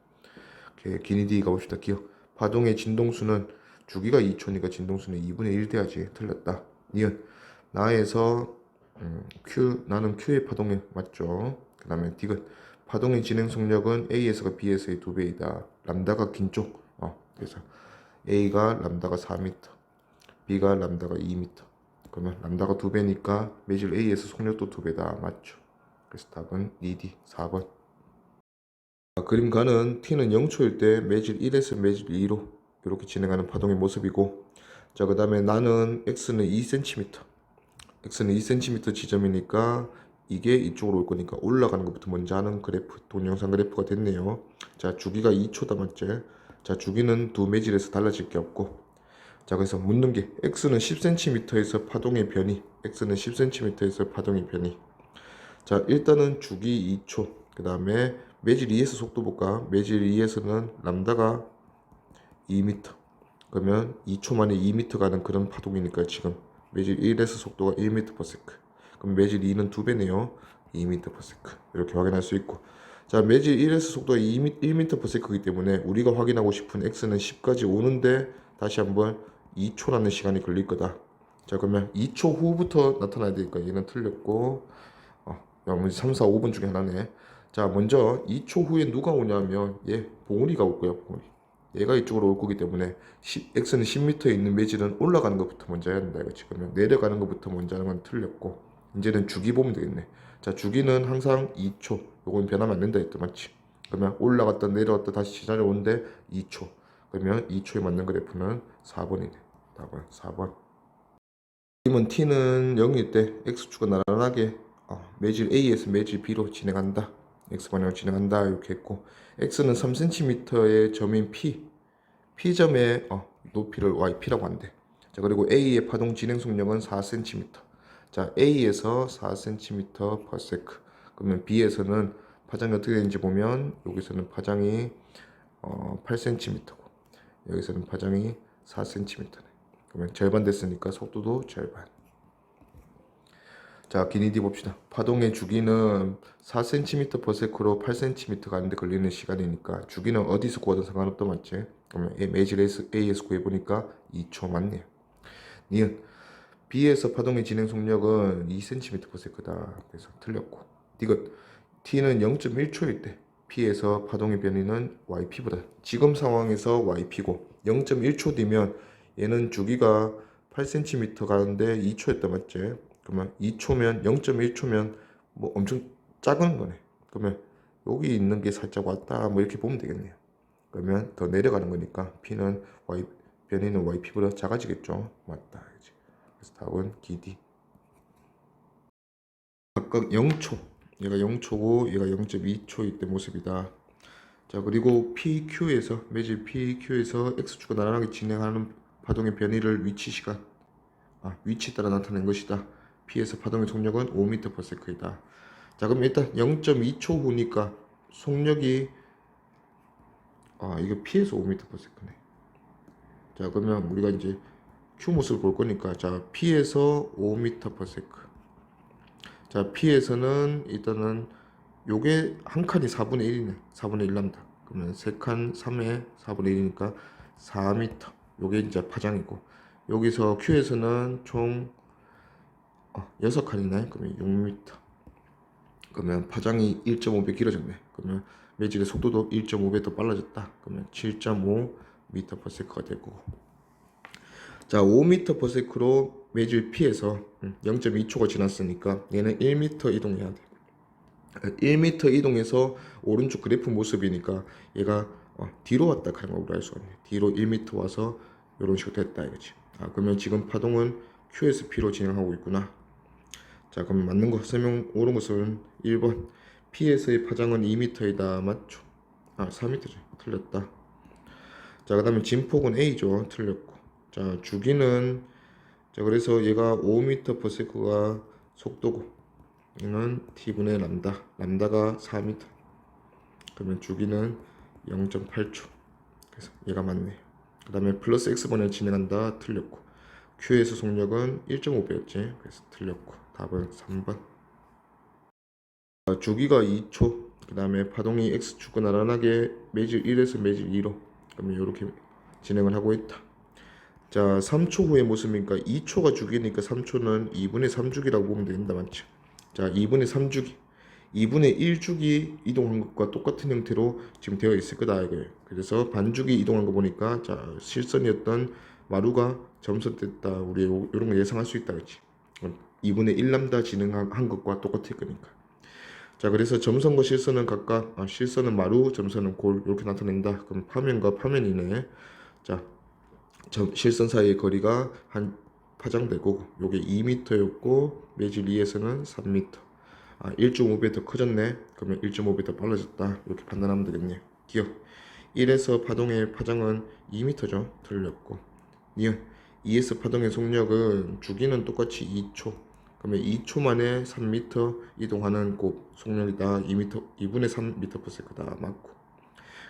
기니디 가봅시다. 기억. 파동의 진동수는 주기가 2초니까 진동수는 2분의 1 돼야지. 틀렸다. 니은 나에서 나는 Q의 파동에 맞죠. 그 다음에 디귿 파동의 진행 속력은 A에서가 B에서의 2배이다. 람다가 긴 쪽. 그래서 A가 람다가 4m, B가 람다가 2m. 그러면 람다가 2배니까 매질 A에서 속력도 2배다. 맞죠. 그래서 답은 2D 4번. 그림 가는 T는 0초일 때 매질 1에서 매질 2로 이렇게 진행하는 파동의 모습이고, 자, 그 다음에 나는 X는 2cm, X는 2cm 지점이니까 이게 이쪽으로 올 거니까 올라가는 것부터 먼저 하는 그래프, 동영상 그래프가 됐네요. 자, 주기가 2초다. 맞지? 자, 주기는 두 매질에서 달라질 게 없고, 자, 그래서 묻는 게 X는 10cm에서 파동의 변이, X는 10cm에서 파동의 변이. 자, 일단은 주기 2초, 그 다음에 매질 2에서 속도 볼까? 매질 2에서는 람다가 2m. 그러면 2초 만에 2m 가는 그런 파동이니까 지금 매질 1에서 속도가 1m/s. 그럼 매질 2는 2배네요. 2m/s. 이렇게 확인할 수 있고. 자, 매질 1에서 속도가 1m/s이기 때문에 우리가 확인하고 싶은 x는 10까지 오는데 다시 한번 2초라는 시간이 걸릴 거다. 자, 그러면 2초 후부터 나타나야 되니까 얘는 틀렸고, 나머지 3, 4, 5번 중에 하나네. 자, 먼저 2초 후에 누가 오냐면 얘 봉우리가 올 거야. 봉우리. 얘가 이쪽으로 올 거기 때문에 x는 10m에 있는 매질은 올라가는 것부터 먼저 해야 된다. 이거지. 그러면 내려가는 것부터 먼저 하는 건 틀렸고, 이제는 주기 보면 되겠네. 자, 주기는 항상 2초. 요건 변하면 안 된다 했다. 맞지? 그러면 올라갔다 내려갔다 다시 제자리에 오는데 2초. 그러면 2초에 맞는 그래프는 4번이네. 답은 4번. 그러면 t는 0일 때 x축은 나란하게 매질 A에서 매질 B로 진행한다. X방향으로 진행한다. 이렇게 했고, X는 3cm의 점인 P점에 높이를 yp라고 한대. 자, 그리고 A의 파동 진행 속력은 4cm. 자, A에서 4cm/s. 그러면 B에서는 파장이 어떻게 되는지 보면 여기서는 파장이 8cm고 여기서는 파장이 4cm네. 그러면 절반 됐으니까 속도도 절반. 자, 기니디 봅시다. 파동의 주기는 4cm/s로 8cm 가는데 걸리는 시간이니까 주기는 어디서 구하든 상관없다 맞지? 그러면 매질 A에서 구해보니까 2초 맞네요. 니은 B에서 파동의 진행 속력은 2cm/s다. 그래서 틀렸고. 디귿 T는 0.1초일 때 P에서 파동의 변이는 yp보다 지금 상황에서 yp고 0.1초 뒤면 얘는 주기가 8cm 가는데 2초였다 맞지? 그러면 2초면 0.1초면 뭐 엄청 작은 거네. 그러면 여기 있는 게 살짝 왔다 뭐 이렇게 보면 되겠네요. 그러면 더 내려가는 거니까 P는 변이는 yp보다 작아지겠죠. 맞다. 그래서 답은 기D. 각각 0초, 얘가 0초고 얘가 0.2초일 때 모습이다. 자, 그리고 PQ에서 매질 PQ에서 X축과 나란하게 진행하는 파동의 변이를 위치 따라 나타낸 것이다. P에서 파동의 속력은 5m/s이다. 자, 그럼 일단 0.2초 후니까 속력이 이거 P에서 5m/s네. 자, 그러면 우리가 이제 Q 모습을 볼 거니까 자, P에서 5m/s. 자, P에서는 일단은 요게 한 칸이 4분의 1이네. 4분의 1 람다. 그러면 3칸 3에 4분의 1이니까 4m. 요게 이제 파장이고 여기서 Q에서는 총 6칸이네. 그러면 6m. 그러면 파장이 1.5배 길어졌네. 그러면 매질의 속도도 1.5배 더 빨라졌다. 그러면 7.5m/s가 되고 자, 5m/s로 매질 P에서 0.2초가 지났으니까 얘는 1m 이동해야 돼. 1m 이동해서 오른쪽 그래프 모습이니까 얘가 뒤로 왔다 하는 걸 우리 알 수가 있네. 뒤로 1m 와서 이런 식으로 됐다 이거지. 그러면 지금 파동은 Q에서 P로 진행하고 있구나. 자, 그럼 맞는 거 설명 옳은 것은 1번 P에서의 파장은 2m이다 맞죠? 4m죠. 틀렸다. 자, 그 다음에 진폭은 A죠. 틀렸고. 자, 주기는 자, 그래서 얘가 5m/s가 속도고 얘는 t분의 람다. 람다가 4m. 그러면 주기는 0.8초. 그래서 얘가 맞네. 그 다음에 플러스 x번을 진행한다. 틀렸고 q에서 속력은 1.5배였지. 그래서 틀렸고 답은 3번. 주기가 2초. 그 다음에 파동이 x축과 나란하게 매질 1에서 매질 2로 그러면 이렇게 진행을 하고 있다. 자, 3초 후의 모습이니까 2초가 주기니까 3초는 2분의 3주기라고 보면 된다 맞죠? 자, 2분의 3주기 2분의 1주기 이동한 것과 똑같은 형태로 지금 되어 있을 거다 이거예요. 그래서 반주기 이동한 거 보니까 자, 실선이었던 마루가 점선됐다. 우리 이런 거 예상할 수 있다 그렇지? 2분의 1람다 진행한 것과 똑같을 거니까. 자, 그래서 점선과 실선은 각각 실선은 마루, 점선은 골 이렇게 나타낸다. 그럼 파면과 파면이네. 자, 실선 사이의 거리가 한 파장되고 요게 2m였고 매질 2에서는 3m. 1.5배 더 커졌네. 그러면 1.5배 더 빨라졌다. 이렇게 판단하면 되겠네요. 기억 1에서 파동의 파장은 2m죠. 틀렸고 니은 2에서 파동의 속력은 주기는 똑같이 2초. 그러면 2초 만에 3m 이동하는 곱 속력이다. 2분의 3m/s다. 맞고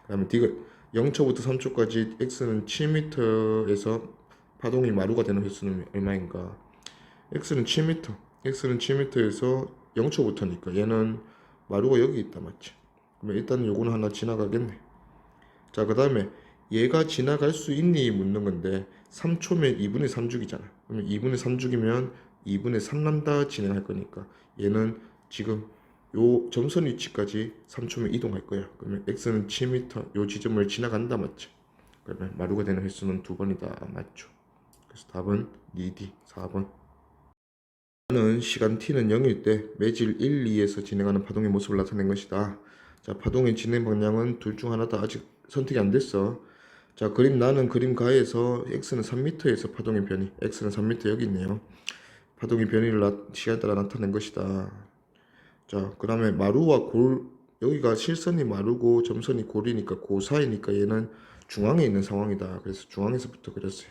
그 다음에 디귿 0초부터 3초까지 x는 7m에서 파동이 마루가 되는 횟수는 얼마인가? x는 7m. x는 7m에서 0초부터니까 얘는 마루가 여기 있다 맞지? 그러면 일단 요거는 하나 지나가겠네. 자, 그 다음에 얘가 지나갈 수 있니 묻는 건데 3초면 2분의 3주기잖아. 그러면 2분의 3주기면 2분의 3람다 진행할 거니까 얘는 지금 요 점선 위치까지 3초면 이동할 거야. 그러면 x는 7m 요 지점을 지나간다 맞죠? 그러면 마루가 되는 횟수는 2번이다 맞죠? 그래서 답은 2D 4번. 는 시간 t는 0일 때 매질 1, 2에서 진행하는 파동의 모습을 나타낸 것이다. 자, 파동의 진행 방향은 둘 중 하나다. 아직 선택이 안 됐어. 자, 나는 그림 가에서 x는 3m에서 파동의 변이 x는 3m 여기 있네요. 파동의 변이를 시간에 따라 나타낸 것이다. 자, 그 다음에 마루와 골 여기가 실선이 마루고 점선이 골이니까 그 사이니까 얘는 중앙에 있는 상황이다. 그래서 중앙에서부터 그렸어요.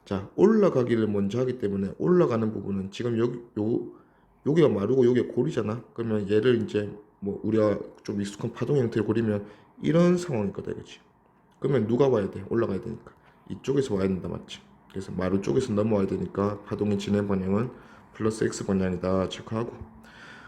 자, 올라가기를 먼저 하기 때문에 올라가는 부분은 지금 여기가 마루고 여기가 골이잖아. 그러면 얘를 이제 뭐 우리가 좀 익숙한 파동 형태로 그리면 이런 상황일 거다, 그렇지? 그러면 누가 와야 돼? 올라가야 되니까 이쪽에서 와야 된다, 맞지? 그래서 마루 쪽에서 넘어와야 되니까 파동의 진행 방향은 플러스 x 방향이다 체크하고,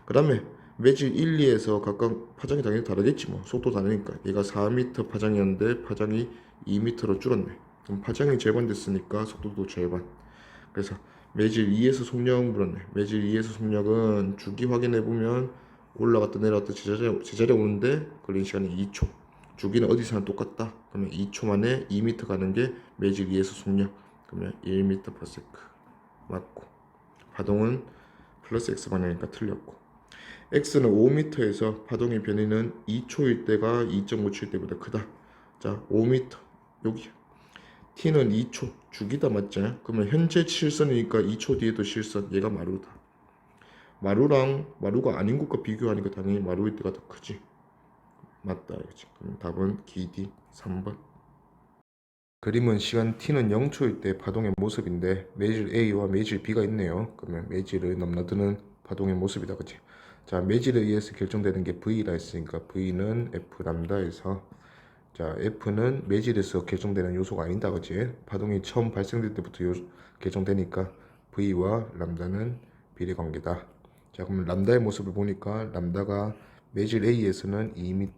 그 다음에 매질 1, 2에서 각각 파장이 당연히 다르겠지, 뭐 속도 다르니까. 얘가 4m 파장이었는데 파장이 2m로 줄었네. 그럼 파장이 절반됐으니까 속도도 절반. 그래서 매질 2에서 속력 물었네. 매질 2에서 속력은 주기 확인해 보면 올라갔다 내려갔다 제자리에 오는데 걸린 시간이 2초. 주기는 어디서나 똑같다. 그러면 2초 만에 2m 가는 게 매질 2에서 속력. 그러면 1m/s 맞고, 파동은 플러스 x 방향이니까 틀렸고, x는 5m에서 파동의 변이는 2초일 때가 2.5초일 때보다 크다. 자, 5m 여기. t는 2초 주기다, 맞지? 그러면 현재 실선이니까 2초 뒤에도 실선. 얘가 마루다. 마루랑 마루가 아닌 곳과 비교하니까 당연히 마루일 때가 더 크지. 맞다, 이거지. 그럼 답은 기D 3번. 그림은 시간 t는 0초일 때 파동의 모습인데 매질 A와 매질 B가 있네요. 그러면 매질을 넘나드는 파동의 모습이다, 그치? 자, 매질에 의해서 결정되는 게 V라 했으니까 V는 F 람다에서, 자, F는 매질에서 결정되는 요소가 아니다, 그치? 파동이 처음 발생될 때부터 결정되니까 V와 람다는 비례관계다. 자, 그러면 람다의 모습을 보니까 람다가 매질 A에서는 2m,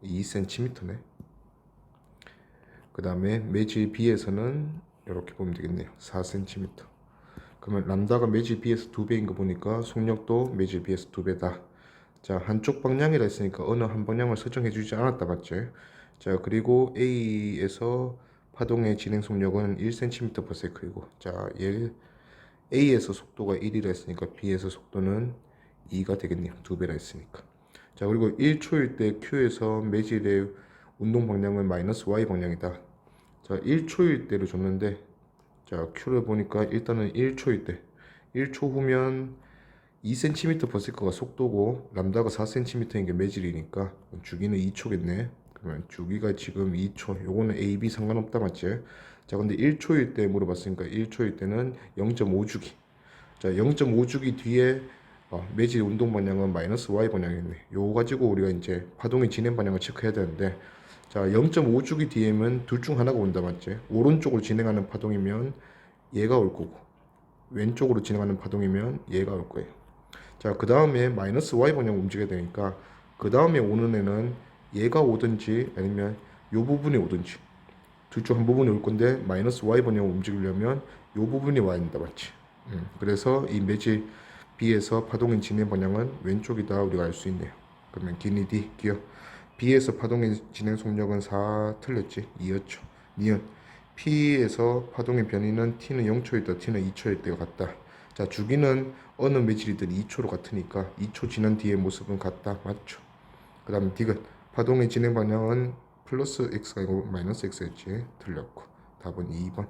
2cm네. 그 다음에 매질 B에서는 이렇게 보면 되겠네요. 4cm. 그러면 람다가 매질 B에서 2배인 거 보니까 속력도 매질 B에서 2배다. 자, 한쪽 방향이라 했으니까 어느 한 방향을 설정해 주지 않았다, 맞죠? 자, 그리고 A에서 파동의 진행 속력은 1cm/s이고, 자, A에서 속도가 1이라 했으니까 B에서 속도는 2가 되겠네요. 2배라 했으니까. 자, 그리고 1초일 때 Q에서 매질의 운동 방향은 마이너스 Y 방향이다. 자, 1초일 때를 줬는데, 자, Q를 보니까 일단은 1초일 때, 1초 후면 2cm/s가 속도고 람다가 4cm인 게 매질이니까 주기는 2초겠네. 그러면 주기가 지금 2초. 요거는 A, B 상관없다, 맞지? 자, 근데 1초일 때 물어봤으니까 1초일 때는 0.5주기. 자, 0.5주기 뒤에 매질 운동 방향은 마이너스 Y 방향이네. 요거 가지고 우리가 이제 파동의 진행 방향을 체크해야 되는데, 자, 0.5주기 뒤에면 둘 중 하나가 온다, 맞지? 오른쪽으로 진행하는 파동이면 얘가 올 거고, 왼쪽으로 진행하는 파동이면 얘가 올 거예요. 자, 그 다음에 마이너스 Y 방향 움직여야 되니까 그 다음에 오는 애는 얘가 오든지 아니면 요 부분이 오든지 둘 중 한 부분이 올 건데, 마이너스 Y 방향을 움직이려면 요 부분이 와야 된다, 맞지? 그래서 이 매질 B에서 파동의 진행 방향은 왼쪽이다, 우리가 알 수 있네요. 그러면 기니 D 기억. B에서 파동의 진행 속력은 4 틀렸지? 2였죠. 니은 P에서 파동의 변이는 T는 0초일 때 T는 2초일 때가 같다. 자, 주기는 어느 매질이든 2초로 같으니까 2초 지난 뒤의 모습은 같다, 맞죠? 그 다음에 D은 파동의 진행 방향은 플러스 X가 아니고 마이너스 X였지. 틀렸고 답은 2번.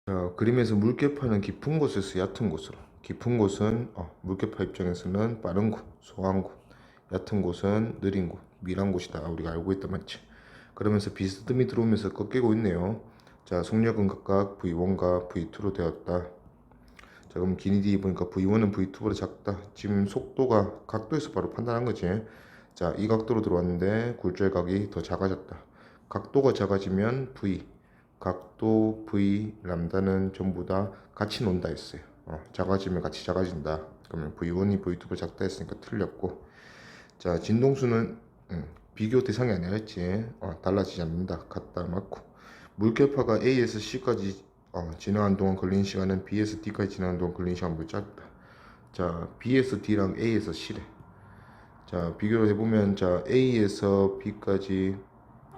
자, 그림에서 물결파는 깊은 곳에서 얕은 곳으로. 깊은 곳은 물결파 입장에서는 빠른 곳, 소한 곳. 얕은 곳은 느린 곳, 밀한 곳이다, 우리가 알고 있다, 맞지? 그러면서 비스듬히 들어오면서 꺾이고 있네요. 자, 속력은 각각 V1과 V2로 되었다. 자, 그럼 기니디 보니까 V1은 V2보다 작다. 지금 속도가 각도에서 바로 판단한 거지. 자, 이 각도로 들어왔는데 굴절각이 더 작아졌다. 각도가 작아지면 V, 각도 V, 람다는 전부 다 같이 논다 했어요. 작아지면 같이 작아진다. 그러면 V1이 V2보다 작다 했으니까 틀렸고, 자, 진동수는 비교 대상이 아니라 했지. 달라지지 않는다. 같다, 맞고. 물결파가 A에서 C까지 진행한 동안 걸린 시간은 B에서 D까지 진행한 동안 걸린 시간보다 짧다. 자, B에서 D랑 A에서 C래. 자, 비교를 해보면, 자, A에서 B까지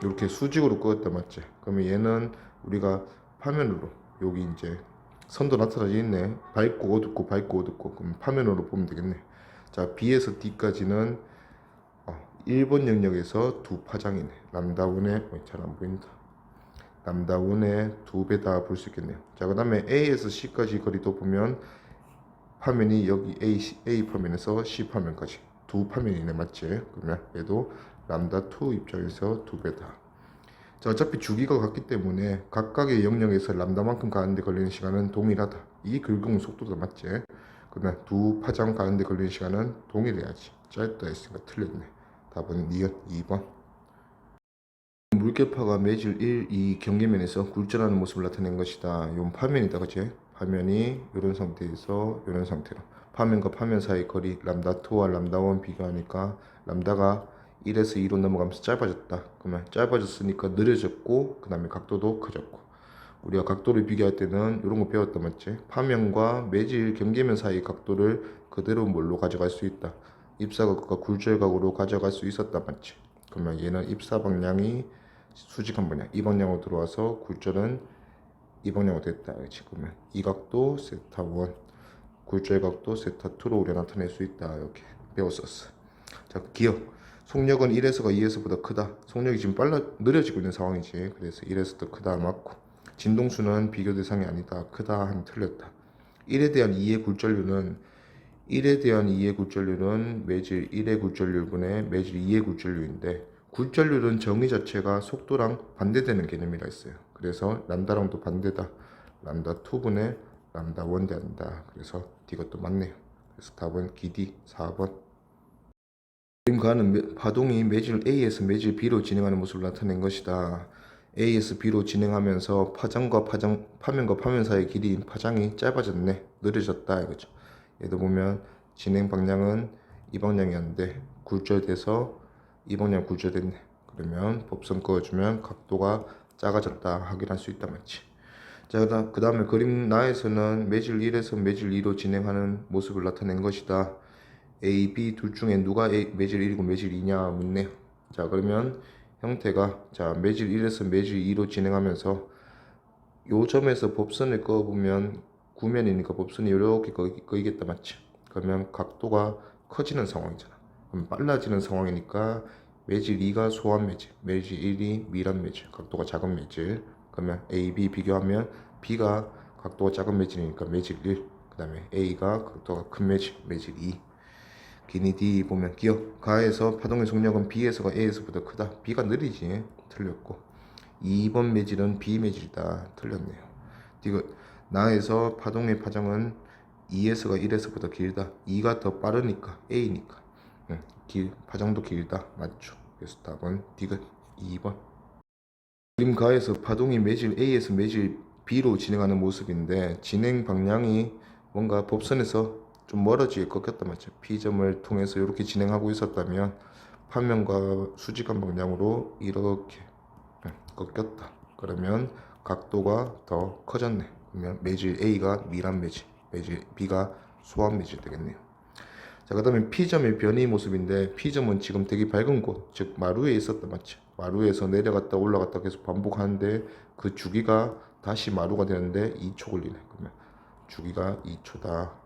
이렇게 수직으로 끄었다, 맞지? 그러면 얘는 우리가 파면으로, 여기 이제 선도 나타나지 있네. 밝고 어둡고 밝고 어둡고. 그럼 파면으로 보면 되겠네. 자, B에서 D까지는 1번 영역에서 두 파장이네. 람다운의 잘 안 보인다. 람다운의 2배다 볼 수 있겠네요. 자, 그 다음에 A에서 C까지 거리도 보면 파면이 여기 A 파면에서 C 파면까지 두 파면이네, 맞지? 그러면 얘도 람다 2 입장에서 2배다. 자, 어차피 주기가 같기 때문에 각각의 영역에서 람다만큼 가는데 걸리는 시간은 동일하다. 이 긁은 속도도 맞지? 그러면 두 파장 가는데 걸리는 시간은 동일해야지. 짧다 했으니까 틀렸네. 답은 니은 2번. 물개파가 매질 1, 2 경계면에서 굴절하는 모습을 나타낸 것이다. 이건 파면이다, 그치? 파면이 이런 상태에서 이런 상태로. 파면과 파면 사이 거리 람다2와 람다1 비교하니까 람다가 1에서 2로 넘어가면서 짧아졌다. 그러면 짧아졌으니까 느려졌고 그 다음에 각도도 커졌고. 우리가 각도를 비교할 때는 이런 거 배웠다, 맞지? 파면과 매질 경계면 사이 각도를 그대로 뭘로 가져갈 수 있다. 입사각과 굴절각으로 가져갈 수 있었다, 맞지? 그러면 얘는 입사 방향이 수직한 방향, 이 방향으로 들어와서 굴절은 이 방향으로 됐다. 그렇지? 그러면 이 각도 세타 1, 굴절 각도 세타 2로 우리가 나타낼 수 있다. 이렇게 배웠었어. 자, 기억. 속력은 1에서가 2에서보다 크다. 속력이 지금 느려지고 있는 상황이지. 그래서 1에서 더 크다 맞고. 진동수는 비교 대상이 아니다. 크다 하면 틀렸다. 1에 대한 2의 굴절률은 매질 1의 굴절률분의 매질 2의 굴절률인데, 굴절률은 정의 자체가 속도랑 반대되는 개념이라 했어요. 그래서 람다랑도 반대다. 람다 2분의 람다 1 된다. 그래서 이것도 맞네요. 그래서 답은 기디 4번. 그림과는 파동이 매질 A에서 매질 B로 진행하는 모습을 나타낸 것이다. A에서 B로 진행하면서 파면과 파면 사이의 길이인 파장이 짧아졌네. 느려졌다 이거죠. 얘도 보면 진행 방향은 이 방향이었는데 굴절돼서 이 방향 굴절됐네. 그러면 법선 그어주면 각도가 작아졌다 확인할 수 있다, 맞지? 자, 그 다음에 그림 나에서는 매질 1에서 매질 2로 진행하는 모습을 나타낸 것이다. A, B 둘 중에 누가 매질 1이고 매질 2냐 묻네요. 자, 그러면 형태가 매질 1에서 매질 2로 진행하면서 요 점에서 법선을 그어보면 구면이니까 법선이 이렇게 그이겠다, 맞지? 그러면 각도가 커지는 상황이잖아. 그럼 빨라지는 상황이니까 매질 2가 소한 매질, 매질 1이 미란 매질, 각도가 작은 매질. 그러면 A, B 비교하면 B가 각도가 작은 매질이니까 매질 1, 그 다음에 A가 각도가 큰 매질, 매질 2. 기니 D 보면 기억 가에서 파동의 속력은 B에서가 A에서보다 크다. B가 느리지. 틀렸고 2번 매질은 B 매질이다. 틀렸네요. 디귿 나에서 파동의 파장은 2에서가 1에서보다 길다. 2가 더 빠르니까 A니까 파장도 길다. 맞죠. 그래서 답은 디귿 2번. 그림 가에서 파동이 매질 A에서 매질 B로 진행하는 모습인데 진행 방향이 뭔가 법선에서 좀 멀어지게 꺾였단 말이죠. P점을 통해서 이렇게 진행하고 있었다면 파면과 수직한 방향으로 이렇게 꺾였다. 그러면 각도가 더 커졌네. 그러면 매질 A가 미란 매질, 매질 B가 소한 매질 되겠네요. 자, 그 다음에 P점의 변이 모습인데 P점은 지금 되게 밝은 곳, 즉 마루에 있었단 말이죠. 마루에서 내려갔다 올라갔다 계속 반복하는데 그 주기가 다시 마루가 되는데 2초 걸리네. 그러면 주기가 2초다.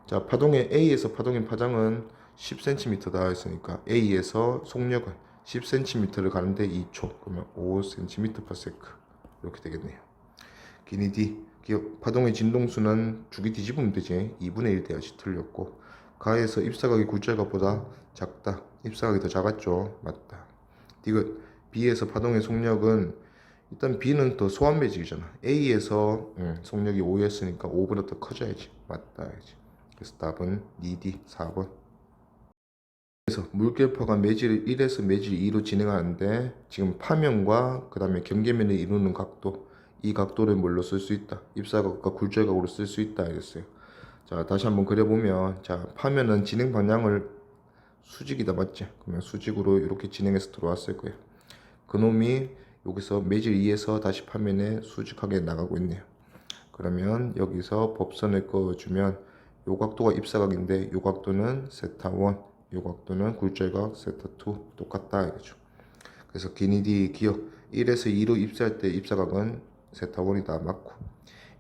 자, A에서 파동의 파장은 10cm다 했으니까 A에서 속력은 10cm를 가는데 2초, 그러면 5cm/s 이렇게 되겠네요. 기니 D 파동의 진동수는 주기 뒤집으면 되지. 2분의 1 돼야지. 틀렸고 가에서 입사각이 굴절각보다 작다. 입사각이 더 작았죠. 맞다. 디귿 B에서 파동의 속력은 일단 B는 더 소한 매직이잖아. A에서 속력이 5였으니까 5보다 더 커져야지. 맞다. 그래서 답은 D 4번. 그래서 물결파가 매질 1에서 매질 2로 진행하는데 지금 파면과 그 다음에 경계면을 이루는 각도, 이 각도를 뭘로 쓸 수 있다. 입사각과 굴절각으로 쓸 수 있다 이랬어요. 자, 다시 한번 그려보면 자, 파면은 진행 방향을 수직이다, 맞지? 그러면 수직으로 이렇게 진행해서 들어왔을 거예요. 그놈이 여기서 매질 2에서 다시 파면에 수직하게 나가고 있네요. 그러면 여기서 법선을 그어주면 요 각도가 입사각인데 요 각도는 세타 1, 요 각도는 굴절각 세타 2 똑같다 이거죠. 그래서 기니 기억 1에서 2로 입사할 때 입사각은 세타 1이다 맞고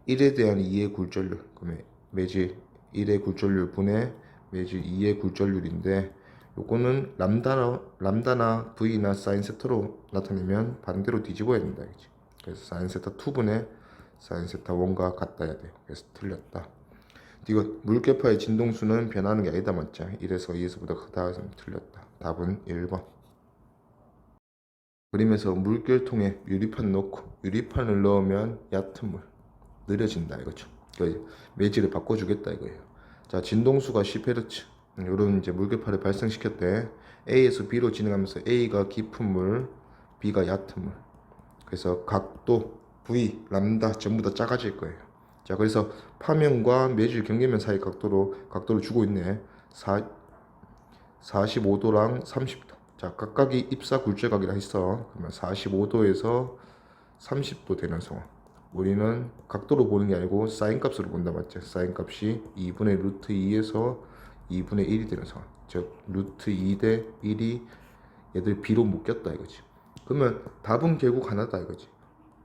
1에 대한 2의 굴절률, 그러면 매질 1의 굴절률 분의 매질 2의 굴절률인데 요거는 람다나 V나 사인 세타로 나타내면 반대로 뒤집어야 된다 이거지. 그래서 사인 세타 2분의 사인 세타 1과 같다 해야 돼요. 그래서 틀렸다. 이거 물개파의 진동수는 변하는 게 아니다 맞죠? 1에서 2에서보다 크다. 틀렸다. 답은 1번. 그림에서 물결통에 유리판 넣고 유리판을 넣으면 얕은 물 느려진다 이거죠. 매질을 바꿔주겠다 이거예요. 자, 진동수가 10Hz. 이런 이제 물결파를 발생시켰대. A에서 B로 진행하면서 A가 깊은 물, B가 얕은 물. 그래서 각도, V, 람다 전부 다 작아질 거예요. 자, 그래서 파면과 매질 경계면 사이 각도를 주고 있네. 45도랑 30도. 자, 각각이 입사 굴절각이라 했어. 그러면 45도에서 30도 되는 상황. 우리는 각도로 보는 게 아니고 사인 값으로 본다 맞죠? 사인 값이 2분의 루트 2에서 2분의 1이 되는 상황. 즉 루트 2 대 1이 얘들 B로 묶였다 이거지. 그러면 답은 결국 하나다 이거지.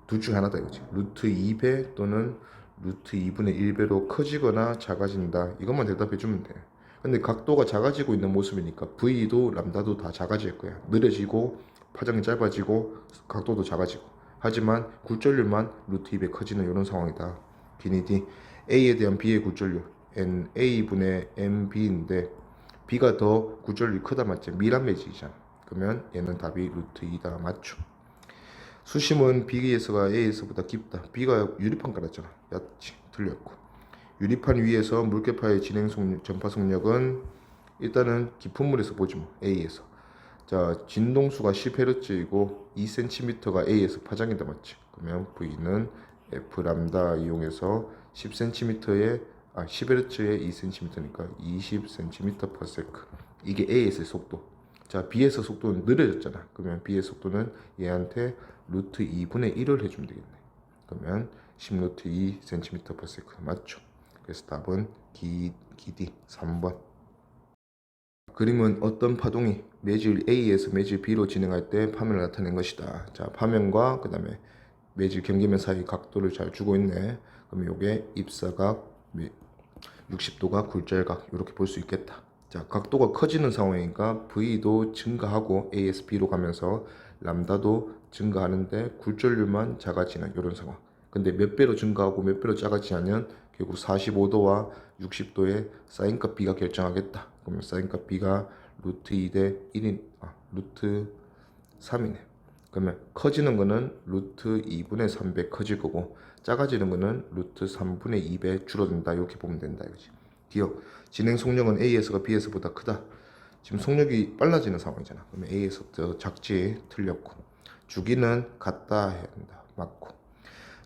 둘 중 하나다 이거지. 루트 2배 또는 루트 2분의 1배로 커지거나 작아진다. 이것만 대답해 주면 돼. 근데 각도가 작아지고 있는 모습이니까 V도 람다도 다 작아질 거야. 느려지고 파장이 짧아지고 각도도 작아지고. 하지만 굴절률만 루트 2배 커지는 이런 상황이다. 기니디 A에 대한 B의 굴절률 N A분의 MB인데 B가 더 굴절률이 크다 맞지? 밀한 매직이잖아. 그러면 얘는 답이 루트 2다 맞죠? 수심은 B에서가 A에서보다 깊다. B가 유리판 깔았잖아. 얕지. 틀렸고. 유리판 위에서 물개파의 전파 속력은 일단은 깊은 물에서 보지 뭐. A에서. 자, 진동수가 10Hz이고 2cm가 A에서 파장이다 맞지? 그러면 V는 F 람다 이용해서 10cm에 10Hz에 2cm니까 20cm/s. 이게 A에서의 속도. 자, B에서 속도는 느려졌잖아. 그러면 B의 속도는 얘한테 루트 2분의 1을 해주면 되겠네. 그러면 10 루트 2 cm/s 맞죠? 그래서 답은 기디 3번. 그림은 어떤 파동이 매질 A에서 매질 B로 진행할 때 파면을 나타낸 것이다. 자, 파면과 그 다음에 매질 경계면 사이 각도를 잘 주고 있네. 그럼 요게 입사각, 60도가 굴절각 이렇게 볼 수 있겠다. 자, 각도가 커지는 상황이니까 V도 증가하고 A에서 B로 가면서 람다도 증가하는데 굴절률만 작아지는 이런 상황. 근데 몇 배로 증가하고 몇 배로 작아지냐면 결국 45도와 60도의 사인값 B가 결정하겠다. 그러면 사인값 B가 루트 2 대 1인 루트 3이네. 그러면 커지는 거는 루트 2분의 3배 커질 거고 작아지는 거는 루트 3분의 2배 줄어든다. 이렇게 보면 된다 이거지. 기억. 진행 속력은 A에서가 B에서보다 크다. 지금 속력이 빨라지는 상황이잖아. 그러면 A에서 더 작지. 틀렸고. 주기는 같다 해야 된다. 맞고.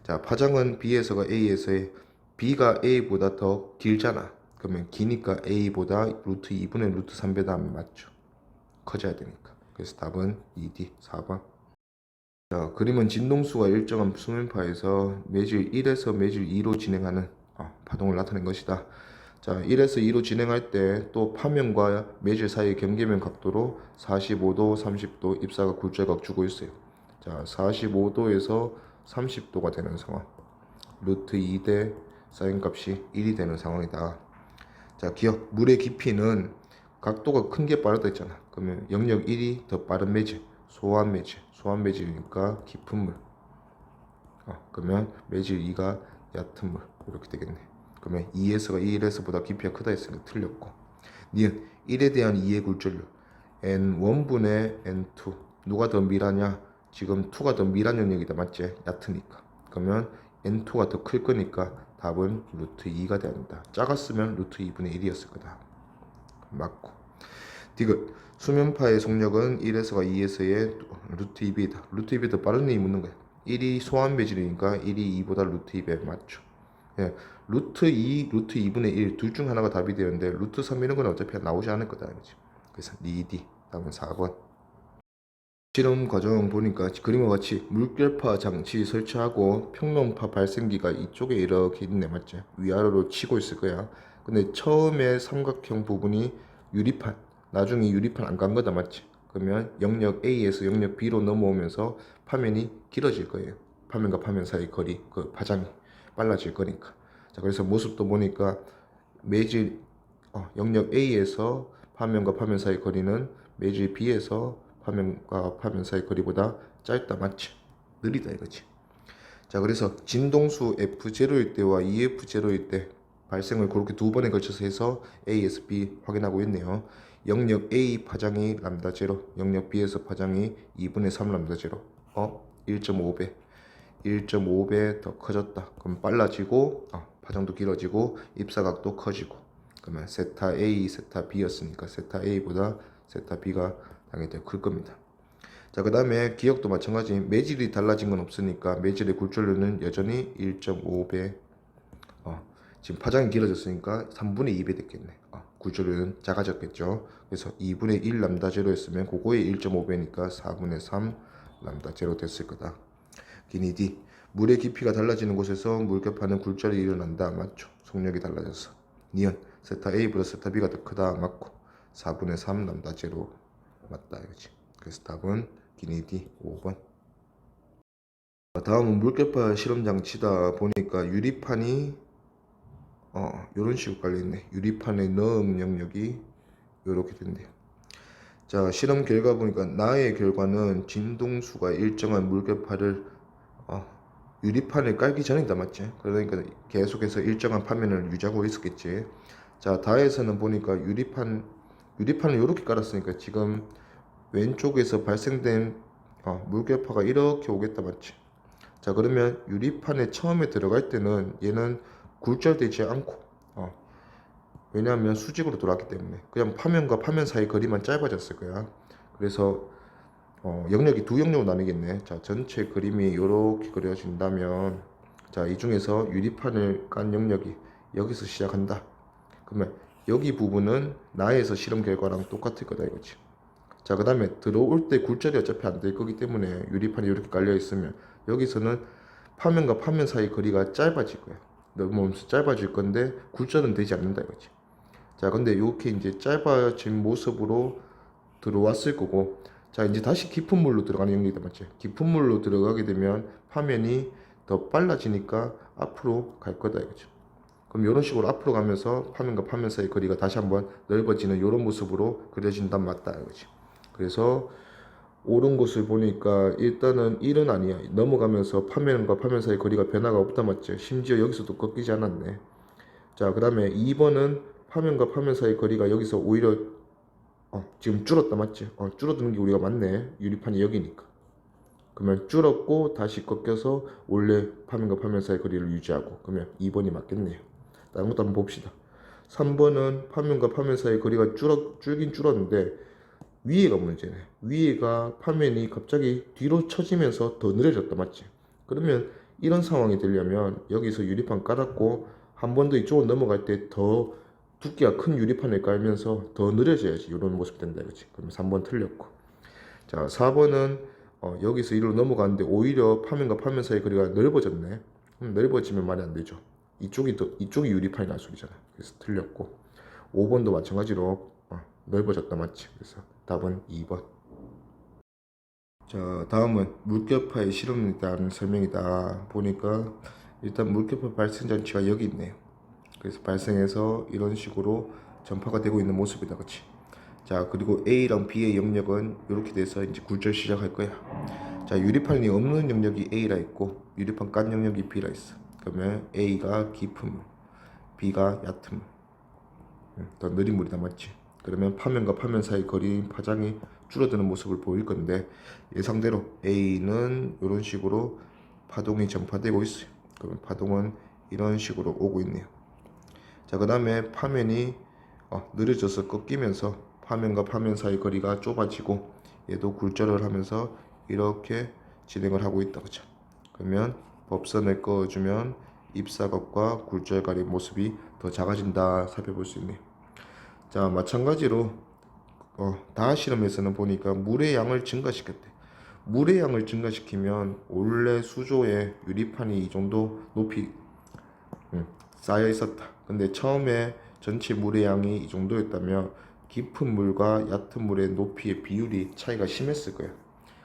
자, 파장은 B에서가 A에서의 B가 A보다 더 길잖아. 그러면 기니까 A보다 루트 2분의 루트 3배다 하면 맞죠. 커져야 되니까. 그래서 답은 2D 4번. 자, 그림은 진동수가 일정한 수면파에서 매질 1에서 매질 2로 진행하는 파동을 나타낸 것이다. 자, 1에서 2로 진행할 때 또 파면과 매질 사이의 경계면 각도로 45도, 30도 입사가 굴절각 주고 있어요. 자, 45도에서 30도가 되는 상황. 루트 2 대 사인값이 1이 되는 상황이다. 자, 기억. 물의 깊이는 각도가 큰 게 빠르다 했잖아. 그러면 영역 1이 더 빠른 매질, 소환 매질이니까 깊은 물. 그러면 매질 2가 얕은 물. 이렇게 되겠네. 그러면 2에서가 1에서보다 깊이가 크다 했으니까 틀렸고. 니은 1에 대한 2의 굴절률 N1분의 N2 누가 더 밀하냐? 지금 2가 더 밀한 영역이다 맞지? 얕으니까. 그러면 N2가 더 클 거니까 답은 루트 2가 된다. 작았으면 루트 2분의 1이었을 거다. 맞고. 디귿. 수면파의 속력은 1에서가 2에서의 루트 2배이다. 루트 2배 더 빠른 놈이 묻는 거야. 1이 소환 매질이니까 1이 2보다 루트 2배 맞죠. 예, 루트 2, 루트 2분의 1 둘 중 하나가 답이 되는데 루트 3 이런 건 어차피 나오지 않을 거다. 그래서 2D 답은 4번. 실험 과정 보니까 그림과 같이 물결파 장치 설치하고 평론파 발생기가 이쪽에 이렇게 있네 맞지? 위아래로 치고 있을 거야. 근데 처음에 삼각형 부분이 유리판, 나중에 유리판 안 간 거다 맞지? 그러면 영역 A에서 영역 B로 넘어오면서 파면이 길어질 거예요. 파면과 파면 사이 거리, 그 파장이 빨라질 거니까. 자, 그래서 모습도 보니까 매질 영역 A에서 파면과 파면 사이 거리는 매질 B에서 파면과 파면 사이 거리보다 짧다 맞지? 느리다 이거지. 자, 그래서 진동수 F0일 때와 EF0일 때 발생을 그렇게 두 번에 걸쳐서 해서 A에서 B 확인하고 있네요. 영역 A 파장이 람다 제로, 영역 B에서 파장이 2분의 3 람다 제로. 1.5배 1.5배 더 커졌다. 그럼 빨라지고 파장도 길어지고 입사각도 커지고, 그러면 세타 A, 세타 B였으니까 세타 A보다 세타 B가 당연히 더 클 겁니다. 자, 그 다음에 기억도 마찬가지. 매질이 달라진 건 없으니까 매질의 굴절률은 여전히 1.5배. 지금 파장이 길어졌으니까 3분의 2배 됐겠네. 굴절률은 작아졌겠죠. 그래서 2분의 1 람다 제로였으면 그거의 1.5배니까 4분의 3 람다 제로 됐을 거다. 기니 D. 물의 깊이가 달라지는 곳에서 물결파는 굴절이 일어난다. 맞죠? 속력이 달라져서. 니은. 세타 A보다 세타 B가 더 크다. 맞고. 4분의 3 람다 제로 맞다 이거지. 그래서 답은 기니 D 5번. 다음은 물결파 실험 장치다 보니까 유리판이 요런 식으로 깔려있네. 유리판의 넣음 영역이 요렇게 된대요. 자, 실험 결과 보니까 나의 결과는 진동수가 일정한 물결파를 유리판을 깔기 전이다. 맞지? 그러니까 계속해서 일정한 파면을 유지하고 있었겠지. 자, 다에서는 보니까 유리판을 이렇게 깔았으니까 지금 왼쪽에서 발생된 물결파가 이렇게 오겠다. 맞지? 자, 그러면 유리판에 처음에 들어갈 때는 얘는 굴절되지 않고 왜냐하면 수직으로 돌았기 때문에 그냥 파면과 파면 사이 거리만 짧아졌을 거야. 그래서 영역이 두 영역으로 나뉘겠네. 자, 전체 그림이 이렇게 그려진다면, 자, 이 중에서 유리판을 깐 영역이 여기서 시작한다. 그러면 여기 부분은 나에서 실험 결과랑 똑같을 거다 이거지. 자, 그 다음에 들어올 때 굴절이 어차피 안 될 거기 때문에 유리판이 이렇게 깔려 있으면 여기서는 파면과 파면 사이 거리가 짧아질 거야. 넘어오면서 짧아질 건데 굴절은 되지 않는다 이거지. 자, 근데 이렇게 이제 짧아진 모습으로 들어왔을 거고, 자, 이제 다시 깊은 물로 들어가는 영역이다. 맞지? 깊은 물로 들어가게 되면 파면이 더 빨라지니까 앞으로 갈 거다 이거죠. 그럼 이런 식으로 앞으로 가면서 파면과 파면 사이 거리가 다시 한번 넓어지는 이런 모습으로 그려진단 맞다 이거지. 그래서 옳은 것을 보니까 일단은 1은 아니야. 넘어가면서 파면과 파면 사이 거리가 변화가 없다. 맞지? 심지어 여기서도 꺾이지 않았네. 자, 그 다음에 2번은 파면과 파면 사이 거리가 여기서 오히려 지금 줄었다. 맞지? 줄어드는 게 우리가 맞네. 유리판이 여기니까. 그러면 줄었고 다시 꺾여서 원래 파면과 파면 사이 거리를 유지하고, 그러면 2번이 맞겠네요. 다른 것도 한번 봅시다. 3번은 파면과 파면 사이 거리가 줄긴 줄었는데 위에가 문제네. 위에가 파면이 갑자기 뒤로 처지면서 더 느려졌다. 맞지? 그러면 이런 상황이 되려면 여기서 유리판 깔았고 한 번 더 이쪽으로 넘어갈 때 더 두께가 큰 유리판을 깔면서 더 느려져야지 이런 모습 된다 이거지. 그럼 3번 틀렸고, 자, 4번은 여기서 이리로 넘어가는데 오히려 파면과 파면 사이 거리가 넓어졌네. 넓어지면 말이 안 되죠. 이쪽이 유리판이 날 소리잖아. 그래서 틀렸고, 5번도 마찬가지로 넓어졌다. 맞지? 그래서 답은 2번. 자, 다음은 물결파의 실험에 대한 설명이다 보니까 일단 물결파 발생 장치가 여기 있네요. 그래서 발생해서 이런 식으로 전파가 되고 있는 모습이다. 그치? 자, 그리고 A랑 B의 영역은 이렇게 돼서 이제 굴절 시작할 거야. 자, 유리판이 없는 영역이 A라 있고 유리판 깐 영역이 B라 있어. 그러면 A가 깊은 물, B가 얕은 물. 더 느린 물이다. 맞지? 그러면 파면과 파면 사이 거리 파장이 줄어드는 모습을 보일 건데, 예상대로 A는 이런 식으로 파동이 전파되고 있어요. 그러면 파동은 이런 식으로 오고 있네요. 자, 그 다음에 파면이 느려져서 꺾이면서 파면과 파면 사이 거리가 좁아지고 얘도 굴절을 하면서 이렇게 진행을 하고 있다. 그죠? 그러면 법선을 그어주면 입사각과 굴절거리 모습이 더 작아진다 살펴볼 수 있네요. 자, 마찬가지로 다하 실험에서는 보니까 물의 양을 증가시켰대. 물의 양을 증가시키면 원래 수조에 유리판이 이 정도 높이 쌓여 있었다. 근데 처음에 전체 물의 양이 이 정도였다면 깊은 물과 얕은 물의 높이의 비율이 차이가 심했을 거야.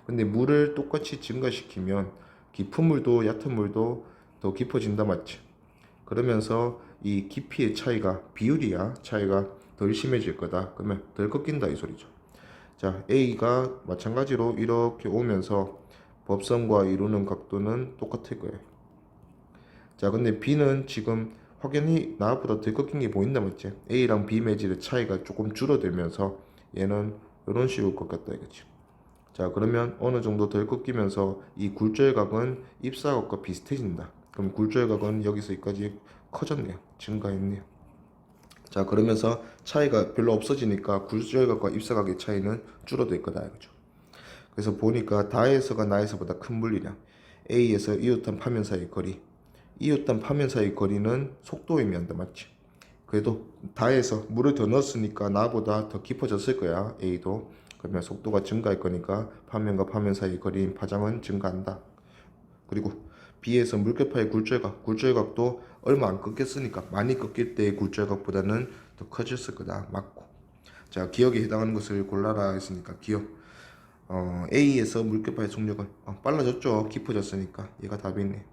근데 물을 똑같이 증가시키면 깊은 물도 얕은 물도 더 깊어진다. 맞지? 그러면서 이 깊이의 차이가 비율이야. 차이가 덜 심해질 거다. 그러면 덜 꺾인다 이 소리죠. 자, A가 마찬가지로 이렇게 오면서 법선과 이루는 각도는 똑같을 거예요. 자, 근데 B는 지금 확연히 나보다 덜 꺾인 게 보인다 맞지? A랑 B 매질의 차이가 조금 줄어들면서 얘는 이런 식으로 꺾였다 이거지. 자, 그러면 어느 정도 덜 꺾이면서 이 굴절각은 입사각과 비슷해진다. 그럼 굴절각은 여기서 여기까지 커졌네요. 증가했네요. 자, 그러면서 차이가 별로 없어지니까 굴절각과 입사각의 차이는 줄어들 거다 이거죠. 그래서 보니까 다에서가 나에서보다 큰 물리량, A에서 이웃단 파면 사이의 거리, 이웃단 파면 사이의 거리는 속도 의미한다 맞지? 그래도 다에서 물을 더 넣었으니까 나보다 더 깊어졌을 거야 A도. 그러면 속도가 증가할 거니까 파면과 파면 사이의 거리인 파장은 증가한다. 그리고 B에서 물결파의 굴절각도 얼마 안 꺾였으니까 많이 꺾일 때의 굴절각보다는 더 커졌을 거다 맞고. 자, 기억에 해당하는 것을 골라라 했으니까 기억. A에서 물결파의 속력은 빨라졌죠. 깊어졌으니까 얘가 답이네.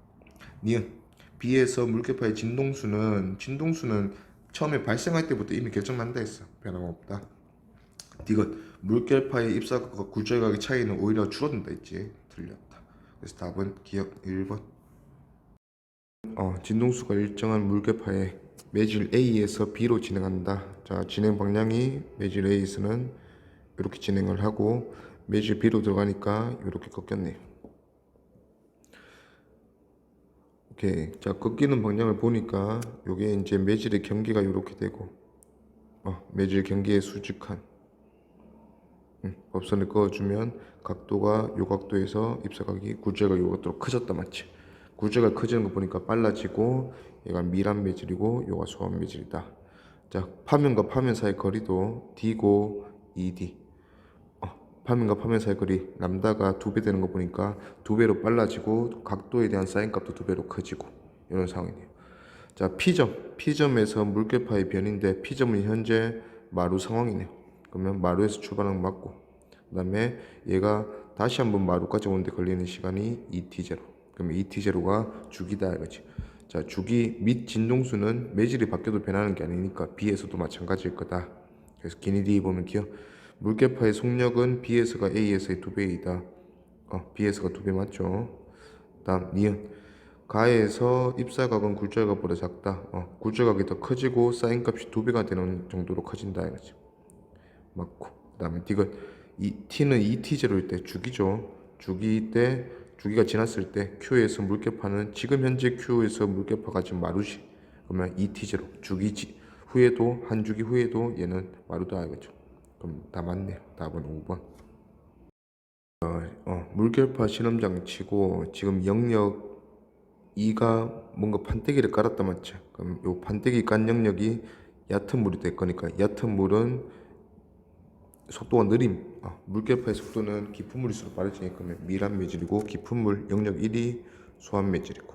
니은 B에서 물결파의 진동수는 처음에 발생할 때부터 이미 결정난다 했어. 변함없다. 디귿 물결파의 입사각과 굴절각의 차이는 오히려 줄어든다 했지. 틀렸다. 그래서 답은 기억 1번. 진동수가 일정한 물결파에 매질 A에서 B로 진행한다. 자, 진행 방향이 매질 A에서는 이렇게 진행을 하고 매질 B로 들어가니까 이렇게 꺾였네요. 오케이. 자, 꺾이는 방향을 보니까 요게 이제 매질의 경계가 이렇게 되고 매질 경계의 수직한 법선을 그어주면 각도가 요 각도에서 입사각이 굴절각이 요 각도로 커졌다 맞지? 굴절각 커지는 거 보니까 빨라지고 얘가 밀한 매질이고 요가 소한 매질이다. 자, 파면과 파면 사이 거리도 D고 ED. 파면과 파면 사이 거리 람다가 2배 되는 거 보니까 2배로 빨라지고 각도에 대한 사인 값도 2배로 커지고 이런 상황이네요. 자, P점에서 물결파의 변인데 P점은 현재 마루 상황이네요. 그러면 마루에서 출발하는 거 맞고, 그 다음에 얘가 다시 한번 마루까지 오는데 걸리는 시간이 ET0. 그러면 ET0가 주기다 이거지. 자, 주기 및 진동수는 매질이 바뀌어도 변하는 게 아니니까 B에서도 마찬가지일 거다. 그래서 기니디 보면 기억. 물결파의 속력은 B에서가 A에서의 2배이다. B에서가 2배 맞죠? 다음 니은 가에서 입사각은 굴절각보다 작다. 굴절각이 더 커지고 사인값이 2배가 되는 정도로 커진다 이거지. 맞고. 그 다음에 디귿 이 T는 ET0일 때 주기죠. 주기가 지났을 때 Q에서 물결파는 지금 현재 Q에서 물결파가 지금 마루시. 그러면 ET0 후에도 한 주기 후에도 얘는 마루다 이거죠. 그럼 다 맞네요. 답은 5번. 물결파 실험장치고 지금 영역 2가 뭔가 판때기를 깔았다 맞죠? 그럼 요 판때기 깐 영역이 얕은 물이 될 거니까 얕은 물은 속도가 느림. 물결파의 속도는 깊은 물일수록 빠르지. 그러면 밀한 매질이고 깊은 물 영역 1이 소한 매질이고.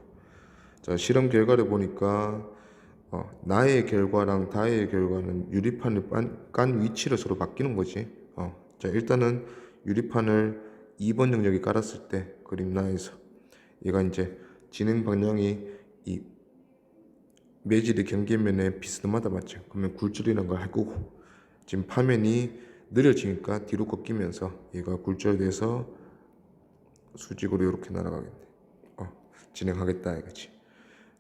자, 실험 결과를 보니까 나의 결과랑 다의 결과는 유리판을 깐 위치를 서로 바뀌는 거지. 자, 일단은 유리판을 2번 영역에 깔았을 때 그림 나에서 얘가 이제 진행 방향이 이 매질의 경계면에 비스듬하다 맞죠? 그러면 굴절이라는 걸 할 거고, 지금 파면이 느려지니까 뒤로 꺾이면서 얘가 굴절돼서 수직으로 이렇게 날아가겠네. 진행하겠다 이거지.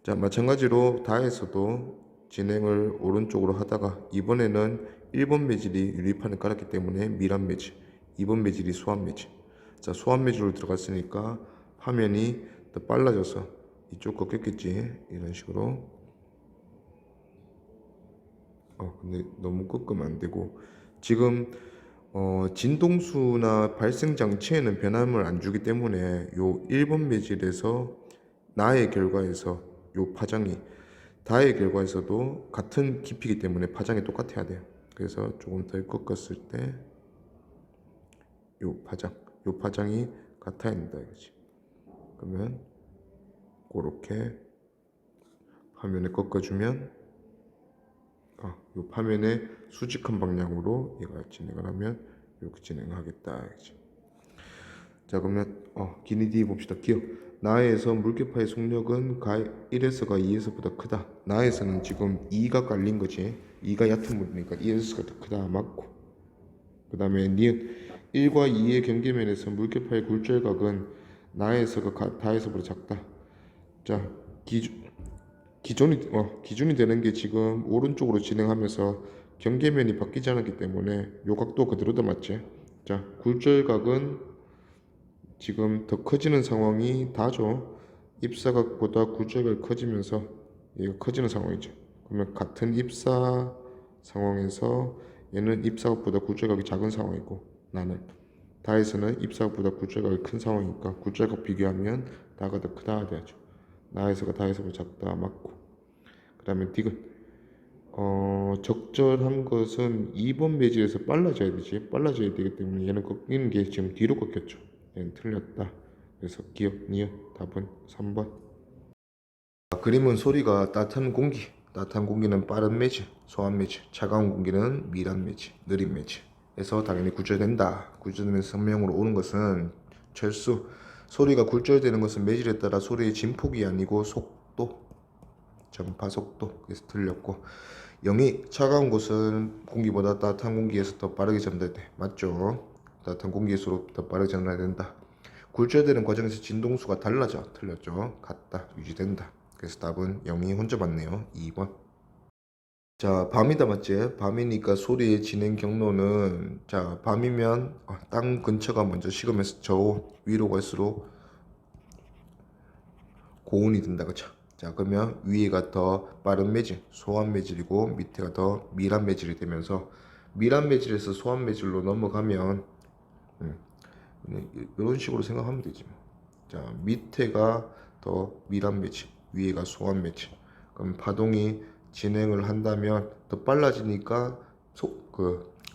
자, 마찬가지로 다에서도 진행을 오른쪽으로 하다가 이번에는 1번 매질이 유리판을 깔았기 때문에 밀한 매질, 2번 매질이 소한 매질. 자, 소한 매질로 들어갔으니까 화면이 더 빨라져서 이쪽 꺾였겠지. 이런 식으로. 근데 너무 꺾으면 안 되고 지금 진동수나 발생 장치에는 변함을 안 주기 때문에 요 1번 매질에서 나의 결과에서 요 파장이 다의 결과에서도 같은 깊이기 때문에 파장이 똑같아야 돼요. 그래서 조금 덜 꺾었을 때 요 파장이 같아야 된다 이거지. 그러면 그렇게 화면에 꺾어주면 요 파면의 수직한 방향으로 얘가 진행을 하면 이렇게 진행하겠다 이거지. 자, 그러면 기니디 봅시다. 기억 나에서 물결파의 속력은 1S가 2S보다 크다. 나에서는 지금 2가 깔린 거지. 2가 얕은 물이니까 2S가 더 크다 맞고. 그 다음에 니은 1과 2의 경계면에서 물결파의 굴절각은 나에서가 다에서보다 작다. 자, 기준이 되는 게 지금 오른쪽으로 진행하면서 경계면이 바뀌지 않았기 때문에 요 각도 그대로도 맞지. 자, 굴절각은 지금 더 커지는 상황이 다죠. 입사각보다 굴절각이 커지면서 얘가 커지는 상황이죠. 그러면 같은 입사 상황에서 얘는 입사각보다 굴절각이 작은 상황이고, 나는 다에서는 입사각보다 굴절각이 큰 상황이니까 굴절각 비교하면 다가 더 크다 돼야죠. 나에서가 다에서가 작다 맞고. 그 다음에 디귿, 적절한 것은 2번 매질에서 빨라져야 되지. 빨라져야 되기 때문에 얘는 꺾이는 게 지금 뒤로 꺾였죠. 얘는 틀렸다. 그래서 기억, 니은, 답은 3번. 그림은 소리가 따뜻한 공기, 따뜻한 공기는 빠른 매질, 소환 매질, 차가운 공기는 미란 매질, 느린 매질. 그래서 당연히 굴절된다. 굴절되면서 선명으로 오는 것은 철수. 소리가 굴절되는 것은 매질에 따라 소리의 진폭이 아니고 속도, 전파 속도. 그래서 틀렸고. 0이 차가운 곳은 공기보다 따뜻한 공기에서 더 빠르게 전달돼. 맞죠? 따뜻한 공기에서 더 빠르게 전달된다. 굴절되는 과정에서 진동수가 달라져. 틀렸죠? 같다. 유지된다. 그래서 답은 0이 혼자 맞네요. 2번. 자, 밤이다 맞지? 밤이니까 소리의 진행 경로는, 자, 밤이면 땅 근처가 먼저 식으면서 저 위로 갈수록 고온이 된다. 그쵸? 자, 그러면 위에가 더 빠른 매질, 소환 매질이고 밑에가 더 미란 매질이 되면서 미란 매질에서 소환 매질로 넘어가면 이런 식으로 생각하면 되지 뭐. 자, 밑에가 더 미란 매질, 위에가 소환 매질. 그럼 파동이 진행을 한다면 더 빨라지니까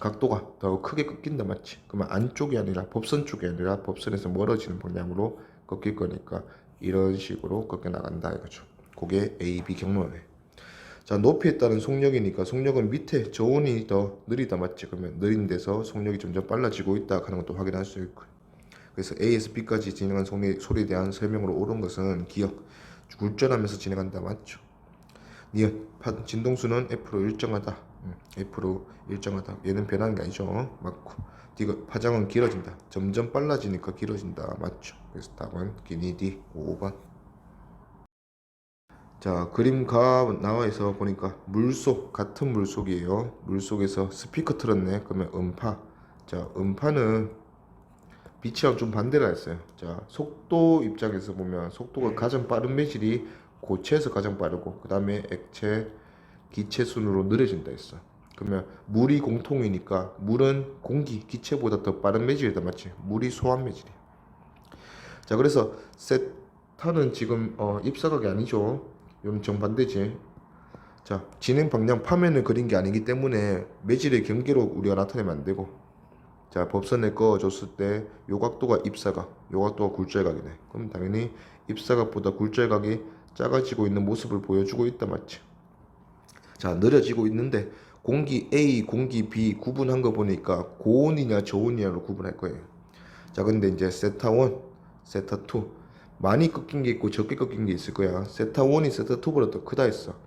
각도가 더 크게 꺾인다 맞지? 그러면 안쪽이 아니라 법선 쪽이 아니라 법선에서 멀어지는 방향으로 꺾일 거니까 이런 식으로 꺾여 나간다 이거죠. 그게 A, B 경로네. 자, 높이에 따른 속력이니까 속력은 밑에 저온이 더 느리다 맞지? 그러면 느린 데서 속력이 점점 빨라지고 있다 하는 것도 확인할 수 있고. 그래서 A에서 B까지 진행한 소리에 대한 설명으로 옳은 것은 기억, 굴절하면서 진행한다 맞죠? 니은, 진동수는 F로 일정하다. F로 일정하다. 얘는 변하는 게 아니죠. 맞고. 디귿, 파장은 길어진다. 점점 빨라지니까 길어진다. 맞죠? 그래서 답은 기니 D 5번. 자, 그림가 나와서 보니까 물속, 같은 물속이에요. 물속에서 스피커 틀었네. 그러면 음파. 자, 음파는 빛이랑 좀 반대가 있어요. 자, 속도 입장에서 보면 속도가 가장 빠른 매질이 고체에서 가장 빠르고 그 다음에 액체, 기체 순으로 느려진다 했어. 그러면 물이 공통이니까 물은 공기, 기체보다 더 빠른 매질이다 맞지? 물이 소환 매질이야. 자, 그래서 세타는 지금 입사각이 아니죠. 이건 정반대지. 자, 진행 방향 파면을 그린 게 아니기 때문에 매질의 경계로 우리가 나타내면 안 되고, 자, 법선을 그어줬을 때 요 각도가 입사각, 요 각도가 굴절각이네. 그럼 당연히 입사각보다 굴절각이 작아지고 있는 모습을 보여주고 있다 맞지? 자, 느려지고 있는데 공기 A, 공기 B 구분한 거 보니까 고온이냐 저온이냐로 구분할 거예요. 자, 근데 이제 세타 1, 세타 2 많이 꺾인 게 있고 적게 꺾인 게 있을 거야. 세타 1이 세타 2보다 더 크다 했어.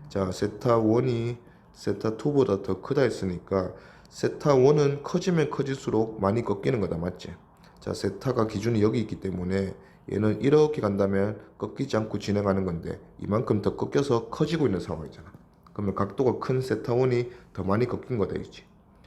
자, 세타 1이 세타 2보다 더 크다 했으니까 세타 1은 커지면 커질수록 많이 꺾이는 거다 맞지? 자, 세타가 기준이 여기 있기 때문에 얘는 이렇게 간다면 꺾이지 않고 진행하는 건데 이만큼 더 꺾여서 커지고 있는 상황이잖아. 그러면 각도가 큰 세타 1이 더 많이 꺾인 거다 이지.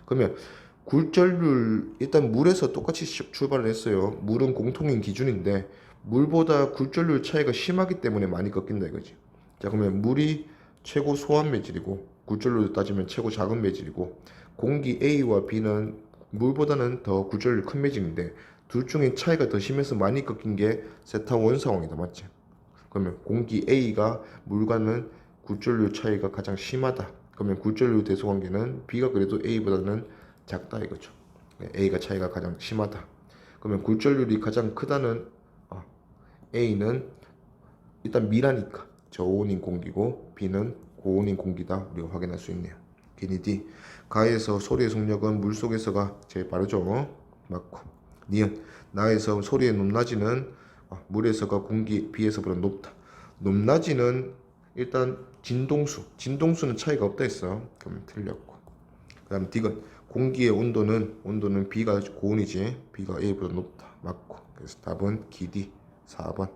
그러면 굴절률, 일단 물에서 똑같이 출발을 했어요. 물은 공통인 기준인데 물보다 굴절률 차이가 심하기 때문에 많이 꺾인다 이거지. 자, 그러면 물이 최고 소환 매질이고 굴절률로 따지면 최고 작은 매질이고 공기 A와 B는 물보다는 더 굴절률 큰 매질인데 둘 중에 차이가 더 심해서 많이 꺾인 게 세타 원 상황이다 맞지? 그러면 공기 A가 물과는 굴절률 차이가 가장 심하다. 그러면 굴절률 대소관계는 B가 그래도 A보다는 작다 이거죠. A가 차이가 가장 심하다. 그러면 굴절률이 가장 크다는 A는 일단 미라니까 저온인 공기고 B는 고온인 공기다. 우리가 확인할 수 있네요. 기니 D, 가에서 소리의 속력은 물속에서가 제일 빠르죠. 맞고. 니은, 나에서 소리의 높낮이는 물에서가 공기 B에서보다 높다. 높낮이는 일단 진동수는 차이가 없다 했어. 그러면 틀렸고. 그 다음 디귿, 공기의 온도는 B가 고온이지 B가 A보다 높다. 맞고. 그래서 답은 기디 4번.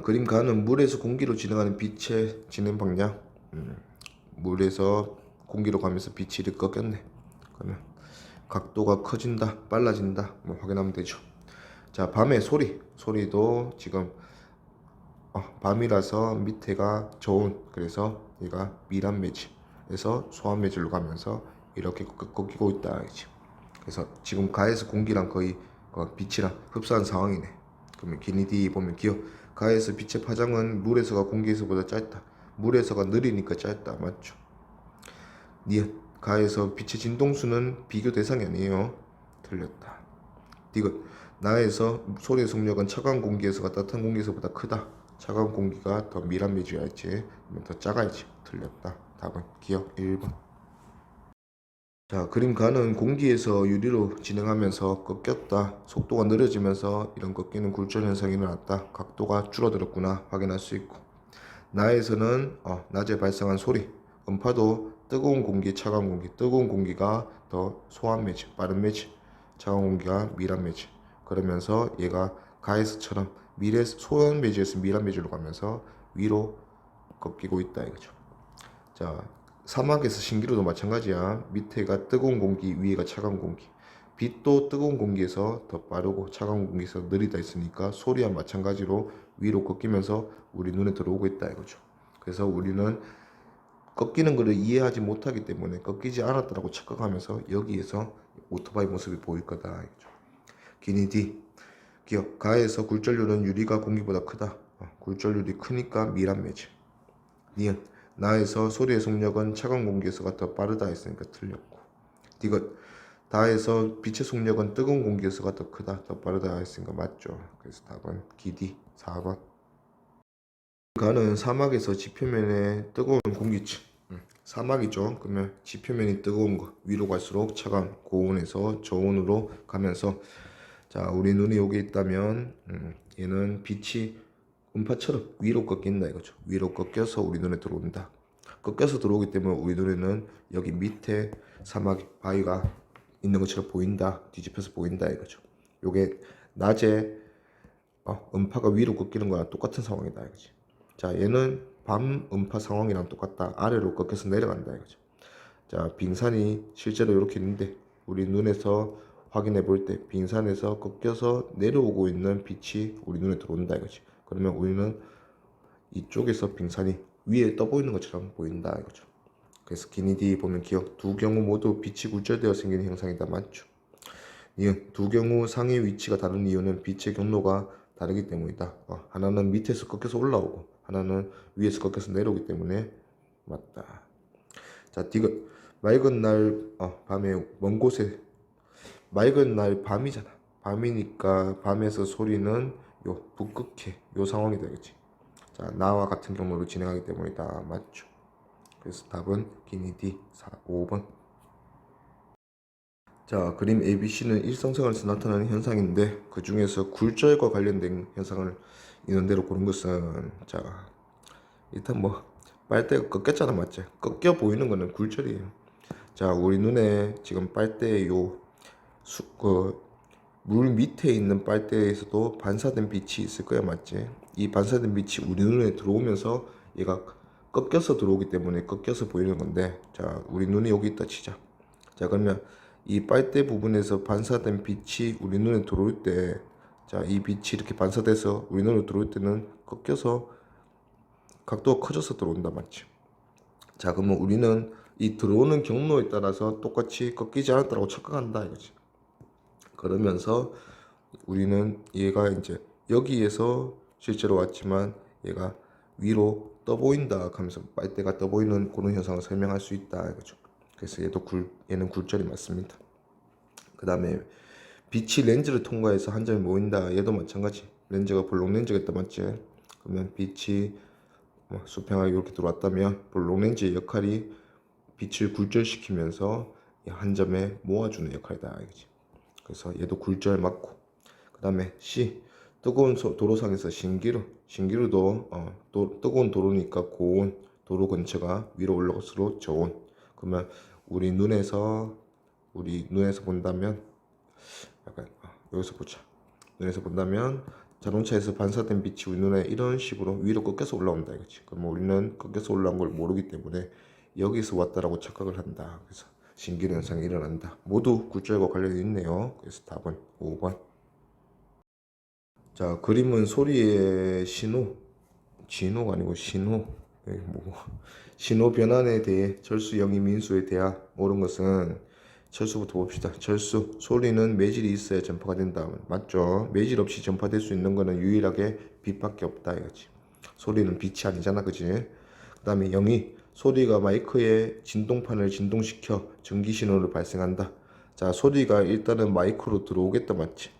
그림 가는 물에서 공기로 진행하는 빛의 진행 방향. 물에서 공기로 가면서 빛이 이렇게 꺾였네. 그러면 각도가 커진다, 빨라진다, 뭐 확인하면 되죠. 자, 밤의 소리도 지금 밤이라서 밑에가 저온, 그래서 얘가 미란 매질에서 소환 매질로 가면서 이렇게 꺾이고 있다. 그래서 지금 가에서 공기랑 거의 빛이랑 흡사한 상황이네. 그러면 기니디 보면 기억, 가에서 빛의 파장은 물에서가 공기에서보다 짧다. 물에서가 느리니까 짧다. 맞죠? 니은, 가에서 빛의 진동수는 비교 대상이 아니에요. 틀렸다. 디귿, 나에서 소리의 속력은 차가운 공기에서가 따뜻한 공기에서보다 크다. 차가운 공기가 더 미란매질이야지, 더 작아야지. 틀렸다. 답은 기억 1번. 자, 그림 가는 공기에서 유리로 진행하면서 꺾였다. 속도가 느려지면서 이런 꺾이는 굴절 현상이 일어났다. 각도가 줄어들었구나 확인할 수 있고, 나에서는 낮에 발생한 소리, 음파도 뜨거운 공기, 차가운 공기, 뜨거운 공기가 더 소환 매질, 빠른 매질, 차가운 공기가 미란 매질. 그러면서 얘가 가에서처럼 소환 매질에서 미란 매질로 가면서 위로 꺾이고 있다 이거죠. 자, 사막에서 신기루도 마찬가지야. 밑에가 뜨거운 공기, 위에가 차가운 공기. 빛도 뜨거운 공기에서 더 빠르고 차가운 공기에서 느리다 있으니까 소리와 마찬가지로 위로 꺾이면서 우리 눈에 들어오고 있다 이거죠. 그래서 우리는 꺾이는 것을 이해하지 못하기 때문에 꺾이지 않았다고 착각하면서 여기에서 오토바이 모습이 보일 거다 이거죠. 기니디, 기억, 가에서 굴절률은 유리가 공기보다 크다. 굴절률이 크니까 미란 매질. 니은, 나에서 소리의 속력은 차가운 공기에서가 더 빠르다 했으니까 틀렸고. 디귿, 다에서 빛의 속력은 뜨거운 공기에서가 더 크다, 더 빠르다 했으니까 맞죠. 그래서 답은 기디 4번. 가는 사막에서 지표면에 뜨거운 공기층, 사막이죠. 그러면 지표면이 뜨거운 거, 위로 갈수록 차가운 고온에서 저온으로 가면서, 자, 우리 눈이 여기 있다면 얘는 빛이 음파처럼 위로 꺾인다 이거죠. 위로 꺾여서 우리 눈에 들어온다. 꺾여서 들어오기 때문에 우리 눈에는 여기 밑에 사막 바위가 있는 것처럼 보인다, 뒤집혀서 보인다 이거죠. 요게 낮에 음파가 위로 꺾이는 거랑 똑같은 상황이다 이거지. 자, 얘는 밤 음파 상황이랑 똑같다. 아래로 꺾여서 내려간다 이거죠. 자, 빙산이 실제로 이렇게 있는데 우리 눈에서 확인해 볼 때 빙산에서 꺾여서 내려오고 있는 빛이 우리 눈에 들어온다 이거지. 그러면 우리는 이쪽에서 빙산이 위에 떠 보이는 것처럼 보인다 이거죠. 그래서 기니디 보면 기억, 두 경우 모두 빛이 굴절되어 생기는 현상이다. 맞죠? 니은, 두 경우 상의 위치가 다른 이유는 빛의 경로가 다르기 때문이다. 하나는 밑에서 꺾여서 올라오고 하나는 위에서 꺾여서 내려오기 때문에 맞다. 자, 디귿, 맑은 날 밤에 먼 곳에, 맑은 날 밤이잖아. 밤이니까 밤에서 소리는 요 북극해 요 상황이 되겠지. 자, 나와 같은 경로로 진행하기 때문이다. 맞죠? 그래서 답은 기니디 5번. 자, 그림 ABC는 일상생활에서 나타나는 현상인데 그 중에서 굴절과 관련된 현상을 있는 대로 고른 것은, 자, 일단 뭐 빨대가 꺾였잖아. 맞지? 꺾여 보이는 거는 굴절이에요. 자, 우리 눈에 지금 빨대 물 밑에 있는 빨대에서도 반사된 빛이 있을 거야. 맞지? 이 반사된 빛이 우리 눈에 들어오면서 얘가 꺾여서 들어오기 때문에 꺾여서 보이는 건데, 자, 우리 눈이 여기 있다 치자. 자, 그러면 이 빨대 부분에서 반사된 빛이 우리 눈에 들어올 때, 자, 이 빛이 이렇게 반사돼서 우리 눈에 들어올 때는 꺾여서 각도가 커져서 들어온다. 맞지? 자, 그러면 우리는 이 들어오는 경로에 따라서 똑같이 꺾이지 않았다고 착각한다 이거지. 그러면서 우리는 얘가 이제 여기에서 실제로 왔지만 얘가 위로 떠 보인다 하면서 빨대가 떠 보이는 그런 현상을 설명할 수 있다 이거죠. 그래서 얘는 굴절이 맞습니다. 그 다음에 빛이 렌즈를 통과해서 한 점에 모인다. 얘도 마찬가지. 렌즈가 볼록 렌즈가 있다. 맞지? 그러면 빛이 수평하게 이렇게 들어왔다면 볼록 렌즈의 역할이 빛을 굴절시키면서 한 점에 모아주는 역할이다 이거지. 그래서 얘도 굴절 맞고, 그 다음에 C, 뜨거운 도로상에서 신기루도 뜨거운 도로니까 고온, 도로 근처가 위로 올라갈수록 저온. 그러면 우리 눈에서 본다면 약간 여기서 보자. 눈에서 본다면 자동차에서 반사된 빛이 우리 눈에 이런 식으로 위로 꺾여서 올라온다 이거지. 그럼 우리는 꺾여서 올라온 걸 모르기 때문에 여기서 왔다라고 착각을 한다. 그래서 신기루 현상이 일어난다. 모두 굴절과 관련이 있네요. 그래서 답은 5번. 자, 그림은 소리의 신호, 진호가 아니고 신호. 신호 변환에 대해 철수, 영희, 민수에 대하 옳은 것은 철수부터 봅시다. 철수, 소리는 매질이 있어야 전파가 된다. 맞죠? 매질 없이 전파될 수 있는 거는 유일하게 빛밖에 없다 이거지. 소리는 빛이 아니잖아, 그지? 그 다음에 영희, 소리가 마이크의 진동판을 진동시켜 전기 신호를 발생한다. 자, 소리가 일단은 마이크로 들어오겠다, 맞지?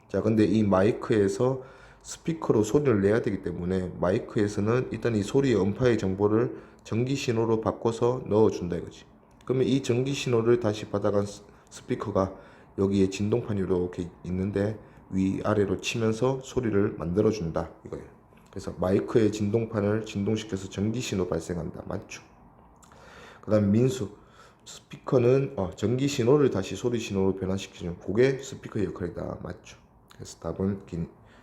자, 근데 이 마이크에서 스피커로 소리를 내야 되기 때문에 마이크에서는 일단 이 소리의 음파의 정보를 전기 신호로 바꿔서 넣어준다 이거지. 그러면 이 전기 신호를 다시 받아간 스피커가 여기에 진동판이 이렇게 있는데 위아래로 치면서 소리를 만들어준다 이거예요. 그래서 마이크의 진동판을 진동시켜서 전기 신호 발생한다. 맞죠? 그 다음에 민수, 스피커는 전기 신호를 다시 소리 신호로 변환시키는 그게 스피커의 역할이다. 맞죠? 그래서 답은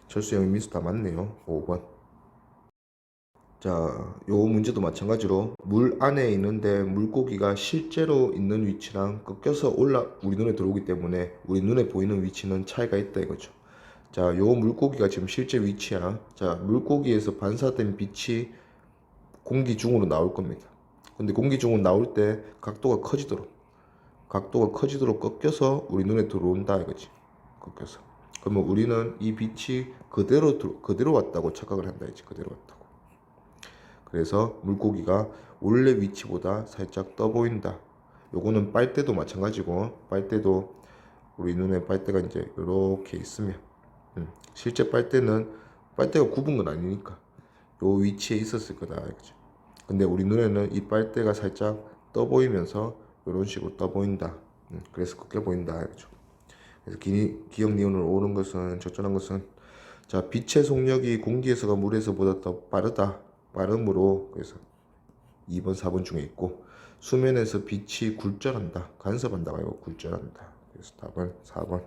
철수형이 민수 다 맞네요. 5번. 자, 요 문제도 마찬가지로 물 안에 있는데 물고기가 실제로 있는 위치랑 꺾여서 우리 눈에 들어오기 때문에 우리 눈에 보이는 위치는 차이가 있다 이거죠. 자, 요 물고기가 지금 실제 위치야. 자, 물고기에서 반사된 빛이 공기 중으로 나올 겁니다. 근데 공기 중으로 나올 때 각도가 커지도록 꺾여서 우리 눈에 들어온다 이거지. 꺾여서. 그러면 우리는 이 빛이 그대로 왔다고 착각을 한다 이지. 그대로 왔다고. 그래서 물고기가 원래 위치보다 살짝 떠 보인다. 요거는 빨대도 마찬가지고, 빨대도 우리 눈에 빨대가 이제 이렇게 있으면 실제 빨대가 굽은 건 아니니까 요 위치에 있었을 거다 이거죠. 근데 우리 눈에는 이 빨대가 살짝 떠 보이면서 이런 식으로 떠 보인다. 그래서 꺾여 보인다 이거죠. 그래서 기억 니은을 옳은 것은, 적절한 것은, 자, 빛의 속력이 공기에서가 물에서보다 더 빠름으로, 그래서 2번 4번 중에 있고, 수면에서 빛이 굴절한다, 간섭한다가 아니고 굴절한다. 그래서 답은 4번.